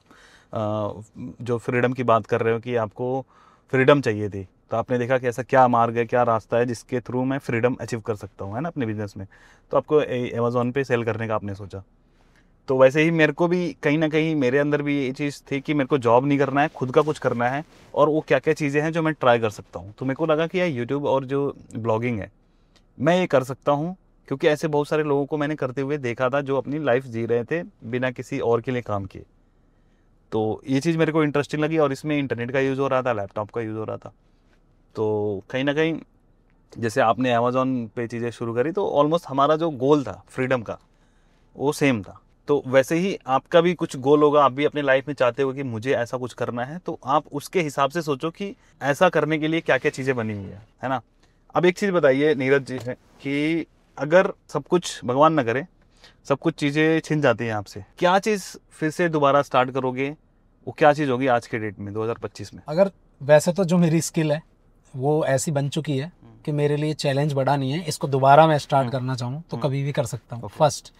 जो फ्रीडम की बात कर रहे हो कि आपको फ्रीडम चाहिए थी, तो आपने देखा कि ऐसा क्या मार्ग है, क्या रास्ता है जिसके थ्रू मैं फ्रीडम अचीव कर सकता हूँ, है ना, अपने बिजनेस में। तो आपको अमेज़ॉन पे सेल करने का आपने सोचा। तो वैसे ही मेरे को भी कहीं ना कहीं मेरे अंदर भी ये चीज़ थी कि मेरे को जॉब नहीं करना है, खुद का कुछ करना है, और वो क्या क्या चीज़ें हैं जो मैं ट्राई कर सकता हूँ। तो मेरे को लगा कि यार यूट्यूब और जो ब्लॉगिंग है मैं ये कर सकता हूँ, क्योंकि ऐसे बहुत सारे लोगों को मैंने करते हुए देखा था जो अपनी लाइफ जी रहे थे बिना किसी और के लिए काम किए। तो ये चीज़ मेरे को इंटरेस्टिंग लगी, और इसमें इंटरनेट का यूज़ हो रहा था, लैपटॉप का यूज़ हो रहा था। तो कहीं ना कहीं जैसे आपने अमेज़ॉन पे चीज़ें शुरू करी, तो ऑलमोस्ट हमारा जो गोल था फ्रीडम का वो सेम था। तो वैसे ही आपका भी कुछ गोल होगा, आप भी अपनी लाइफ में चाहते हो कि मुझे ऐसा कुछ करना है, तो आप उसके हिसाब से सोचो कि ऐसा करने के लिए क्या क्या चीज़ें बनी हुई है ना। अब एक चीज़ बताइए नीरज जी, है कि अगर सब कुछ भगवान ना करे, सब कुछ चीज़ें छिन जाती हैं आपसे, क्या चीज़ फिर से दोबारा स्टार्ट करोगे? वो क्या चीज़ होगी आज के डेट में 2025 में? अगर वैसे तो जो मेरी स्किल है वो ऐसी बन चुकी है कि मेरे लिए चैलेंज बड़ा नहीं है। इसको दोबारा मैं स्टार्ट करना चाहूँ तो कभी भी कर सकता हूँ। फर्स्ट,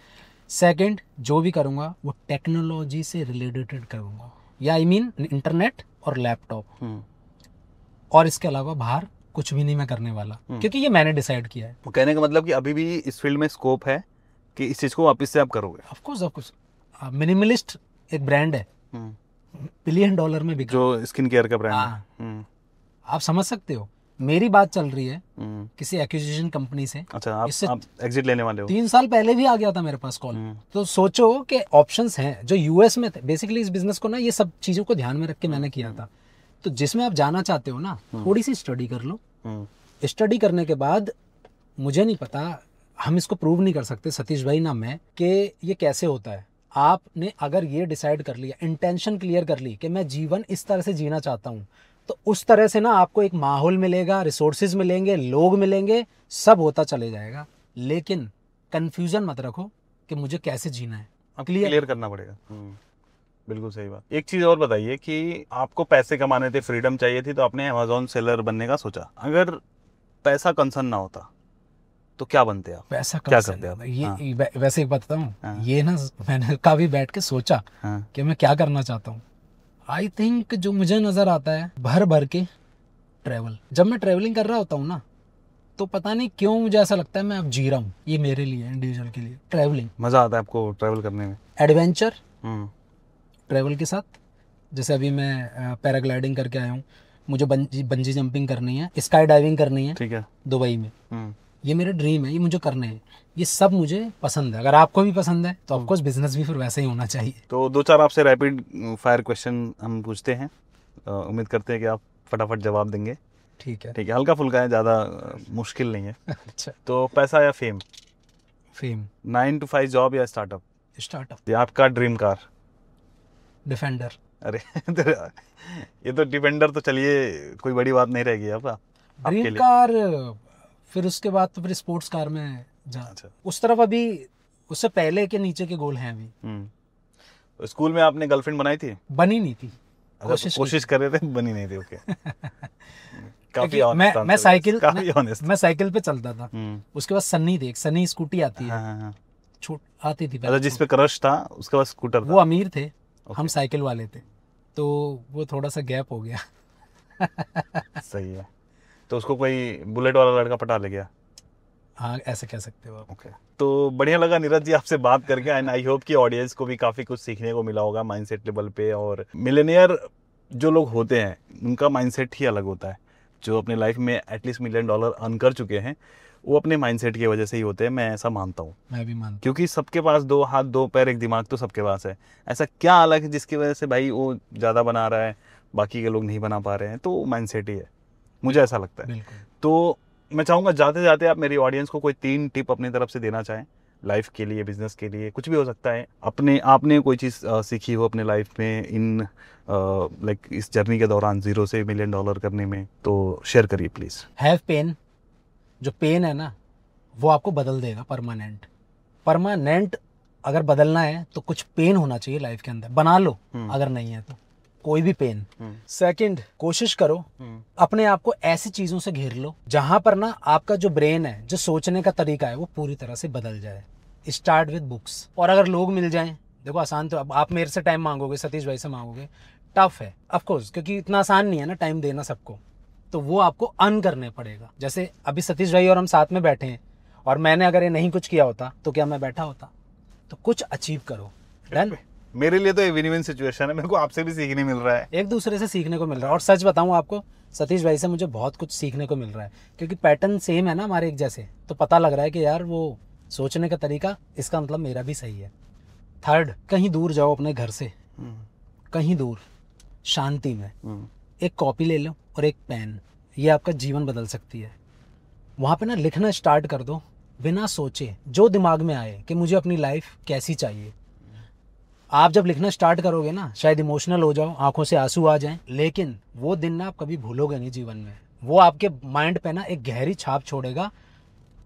सेकंड, जो भी करूँगा वो टेक्नोलॉजी से रिलेटेड करूँगा, या आई मीन इंटरनेट और लैपटॉप, और इसके अलावा बाहर कुछ भी नहीं मैं करने वाला, क्योंकि ये मैंने डिसाइड किया है। वो कहने का मतलब कि अभी भी इस फील्ड में स्कोप है कि इस चीज़ को वापस से आप करोगे। ऑफकोर्स मिनिमलिस्ट एक ब्रांड है, $1 बिलियन में बिका, जो स्किन केयर का ब्रांड है। हाँ, आप समझ सकते हो। मेरी बात चल रही है किसी एक्विजिशन कंपनी से। अच्छा, आप इससे एग्जिट लेने वाले हो? 3 साल पहले भी आ गया था मेरे पास कॉल। तो सोचो कि ऑप्शंस हैं जो यूएस में थे। बेसिकली इस बिजनेस को ना, ये सब चीजों को ध्यान में रख के मैंने किया था। तो जिसमें आप जाना चाहते हो ना, थोड़ी सी स्टडी कर लो। स्टडी करने के बाद, मुझे नहीं पता, हम इसको प्रूव नहीं कर सकते सतीश भाई ना मैं, कि ये कैसे होता है। आपने अगर ये डिसाइड कर लिया, इंटेंशन क्लियर कर ली कि मैं जीवन इस तरह से जीना चाहता हूँ, तो उस तरह से ना आपको एक माहौल मिलेगा, रिसोर्सेज मिलेंगे, लोग मिलेंगे, सब होता चले जाएगा। लेकिन कंफ्यूजन मत रखो कि मुझे कैसे जीना है, क्लियर करना पड़ेगा। बिल्कुल सही बात। एक चीज़ और बताइए कि आपको पैसे कमाने थे, फ्रीडम चाहिए थी, तो आपने अमेज़ॉन सेलर बनने का सोचा। अगर पैसा कंसर्न ना होता तो क्या बनते आप? पैसा क्या करते आप? ये वैसे एक बात बताऊं, ये ना मैंने काफी बैठ के सोचा कि मैं क्या करना चाहता हूँ। आई थिंक जो मुझे नजर आता है, भर भर के ट्रैवल। जब मैं ट्रैवलिंग कर रहा होता हूँ ना, तो पता नहीं क्यों मुझे ऐसा लगता है मैं अब जी रहा हूँ। ये मेरे लिए, इंडिविजुअल के लिए ट्रैवलिंग मज़ा आता है आपको ट्रैवल करने में? एडवेंचर ट्रैवल के साथ। जैसे अभी मैं पैराग्लाइडिंग करके आया हूँ, मुझे बंजी जंपिंग करनी है, स्काई डाइविंग करनी है, ठीक है, दुबई में। ये मेरे ड्रीम है, ये मुझे करने हैं। ये सब मुझे पसंद है। अगर आपको भी पसंद है तो ऑफकोर्स बिजनेस भी फिर वैसे ही होना चाहिए। तो 2-4 आपसे रैपिड फायर क्वेश्चन हम पूछते हैं, उम्मीद करते हैं कि आप फटाफट जवाब देंगे। ठीक है, ठीक है, हल्का फुल्का है, ज़्यादा मुश्किल नहीं है। अच्छा, तो पैसा या फेम? फेम। 9 to 5 जॉब या स्टार्टअप? स्टार्टअप। आपका ड्रीम कार? डिफेंडर। अरे ये तो डिफेंडर तो चलिए कोई बड़ी बात नहीं रहेगी अब आपके ड्रीम लिए। कार, फिर उसके बाद तो फिर स्पोर्ट्स कार में जा। अच्छा। उस तरफ अभी, उससे पहले के नीचे के गोल हैं अभी। तो स्कूल में आपने गर्लफ्रेंड बनाई थी? बनी नहीं थी, कोशिश कर रहे थे, बनी नहीं थी। ओके। काफी मैं साइकिल पे चलता था। उसके बाद सन्नी थी, एक सन्नी स्कूटी आती है। हाँ। छूट आती थी। अच्छा, जिस पे क्रश था उसके बाद स्कूटर था। वो अमीर थे, हम साइकिल वाले थे, तो वो थोड़ा सा गैप हो गया। सही है। तो उसको कोई बुलेट वाला लड़का पटा ले गया? हाँ, ऐसे कह सकते हो आप। ओके। तो बढ़िया लगा नीरज जी आपसे बात करके, एंड आई होप कि ऑडियंस को भी काफ़ी कुछ सीखने को मिला होगा माइंडसेट लेवल पे। और मिलेनियर जो लोग होते हैं उनका माइंडसेट ही अलग होता है। जो अपने लाइफ में एटलीस्ट $1 मिलियन अर्न कर चुके हैं, वो अपने माइंडसेट की वजह से ही होते हैं। मैं ऐसा मानता हूँ। मैं भी मानता हूँ, क्योंकि सबके पास 2 हाथ 2 पैर 1 दिमाग तो सबके पास है। ऐसा क्या अलग है जिसकी वजह से भाई वो ज़्यादा बना रहा है, बाकी के लोग नहीं बना पा रहे हैं? तो माइंडसेट ही है, मुझे ऐसा लगता है। तो मैं चाहूँगा जाते जाते आप मेरी ऑडियंस को कोई 3 टिप अपनी तरफ से देना चाहें, लाइफ के लिए, बिजनेस के लिए, कुछ भी हो सकता है। अपने आपने कोई चीज़ सीखी हो अपने लाइफ में इन लाइक इस जर्नी के दौरान $0 से $1 मिलियन करने में, तो शेयर करिए प्लीज़। हैव पेन, जो पेन है ना वो आपको बदल देगा परमानेंट। अगर बदलना है तो कुछ पेन होना चाहिए लाइफ के अंदर, बना लो अगर नहीं है तो कोई भी पेन। सेकंड, कोशिश करो अपने आप को ऐसी चीजों से घेर लो जहां पर ना आपका जो ब्रेन है, जो सोचने का तरीका है वो पूरी तरह से बदल जाए। Start with books. और अगर लोग मिल जाएं, देखो आसान तो अब आप मेरे से टाइम मांगोगे, सतीश भाई से मांगोगे, टफ है ऑफकोर्स, क्योंकि इतना आसान नहीं है ना टाइम देना सबको, तो वो आपको अर्न करने पड़ेगा। जैसे अभी सतीश भाई और हम साथ में बैठे हैं और मैंने अगर ये नहीं कुछ किया होता तो क्या मैं बैठा होता? तो कुछ अचीव करो। डन। मेरे लिए तो ये विन विन सिचुएशन है, मेरे को आपसे भी सीखने मिल रहा है, एक दूसरे से सीखने को मिल रहा है। और सच बताऊं आपको, सतीश भाई से मुझे बहुत कुछ सीखने को मिल रहा है, क्योंकि पैटर्न सेम है ना हमारे एक जैसे, तो पता लग रहा है कि यार वो सोचने का तरीका, इसका मतलब मेरा भी सही है। थर्ड, कहीं दूर जाओ अपने घर से, कहीं दूर शांति में, एक कॉपी ले लो और एक पेन, ये आपका जीवन बदल सकती है। वहाँ पे ना लिखना स्टार्ट कर दो बिना सोचे, जो दिमाग में आए कि मुझे अपनी लाइफ कैसी चाहिए। आप जब लिखना स्टार्ट करोगे ना, शायद इमोशनल हो जाओ, आंखों से आंसू आ जाएं, लेकिन वो दिन ना आप कभी भूलोगे नहीं जीवन में। वो आपके माइंड पे ना एक गहरी छाप छोड़ेगा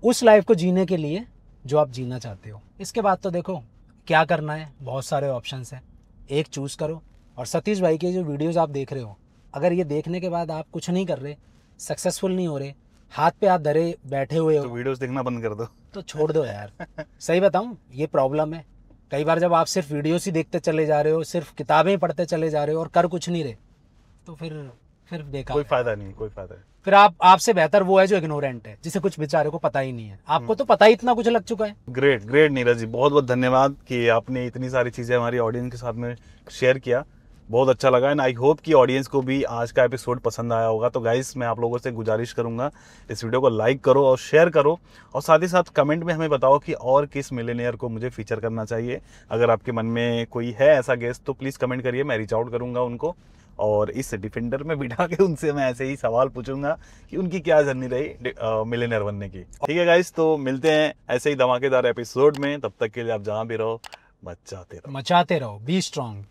उस लाइफ को जीने के लिए जो आप जीना चाहते हो। इसके बाद तो देखो क्या करना है, बहुत सारे ऑप्शंस हैं, एक चूज करो। और सतीश भाई के जो वीडियोस आप देख रहे हो, अगर ये देखने के बाद आप कुछ नहीं कर रहे, सक्सेसफुल नहीं हो रहे, हाथ पे हाथ धरे बैठे हुए हो, तो वीडियोस देखना बंद कर दो, तो छोड़ दो यार। सही बताऊं, ये प्रॉब्लम है। कई बार जब आप सिर्फ वीडियोस ही देखते चले जा रहे हो, सिर्फ किताबें पढ़ते चले जा रहे हो और कर कुछ नहीं रहे, तो फिर बेकार कोई है। फायदा नहीं, कोई फायदा नहीं। फिर आपसे बेहतर वो है जो इग्नोरेंट है, जिसे कुछ बेचारे को पता ही नहीं है। आपको तो पता ही इतना कुछ लग चुका है। ग्रेट ग्रेट नीरज जी, बहुत बहुत धन्यवाद कि आपने इतनी सारी चीज़ें हमारी ऑडियंस के साथ में शेयर किया, बहुत अच्छा लगा। एंड आई होप कि ऑडियंस को भी आज का एपिसोड पसंद आया होगा। तो गाइस, मैं आप लोगों से गुजारिश करूंगा, इस वीडियो को लाइक करो और शेयर करो, और साथ ही साथ कमेंट में हमें बताओ कि और किस मिलेनियर को मुझे फीचर करना चाहिए। अगर आपके मन में कोई है ऐसा गेस्ट तो प्लीज़ कमेंट करिए, मैं रीच आउट करूंगा उनको, और इस डिफेंडर में बिठा के उनसे मैं ऐसे ही सवाल पूछूंगा कि उनकी क्या जर्नी रही मिलेनियर बनने की। ठीक है गाइस, तो मिलते हैं ऐसे ही धमाकेदार एपिसोड में। तब तक के लिए आप जहाँ भी रहो, मचाते रहो। मचाते रहो, बी स्ट्रांग।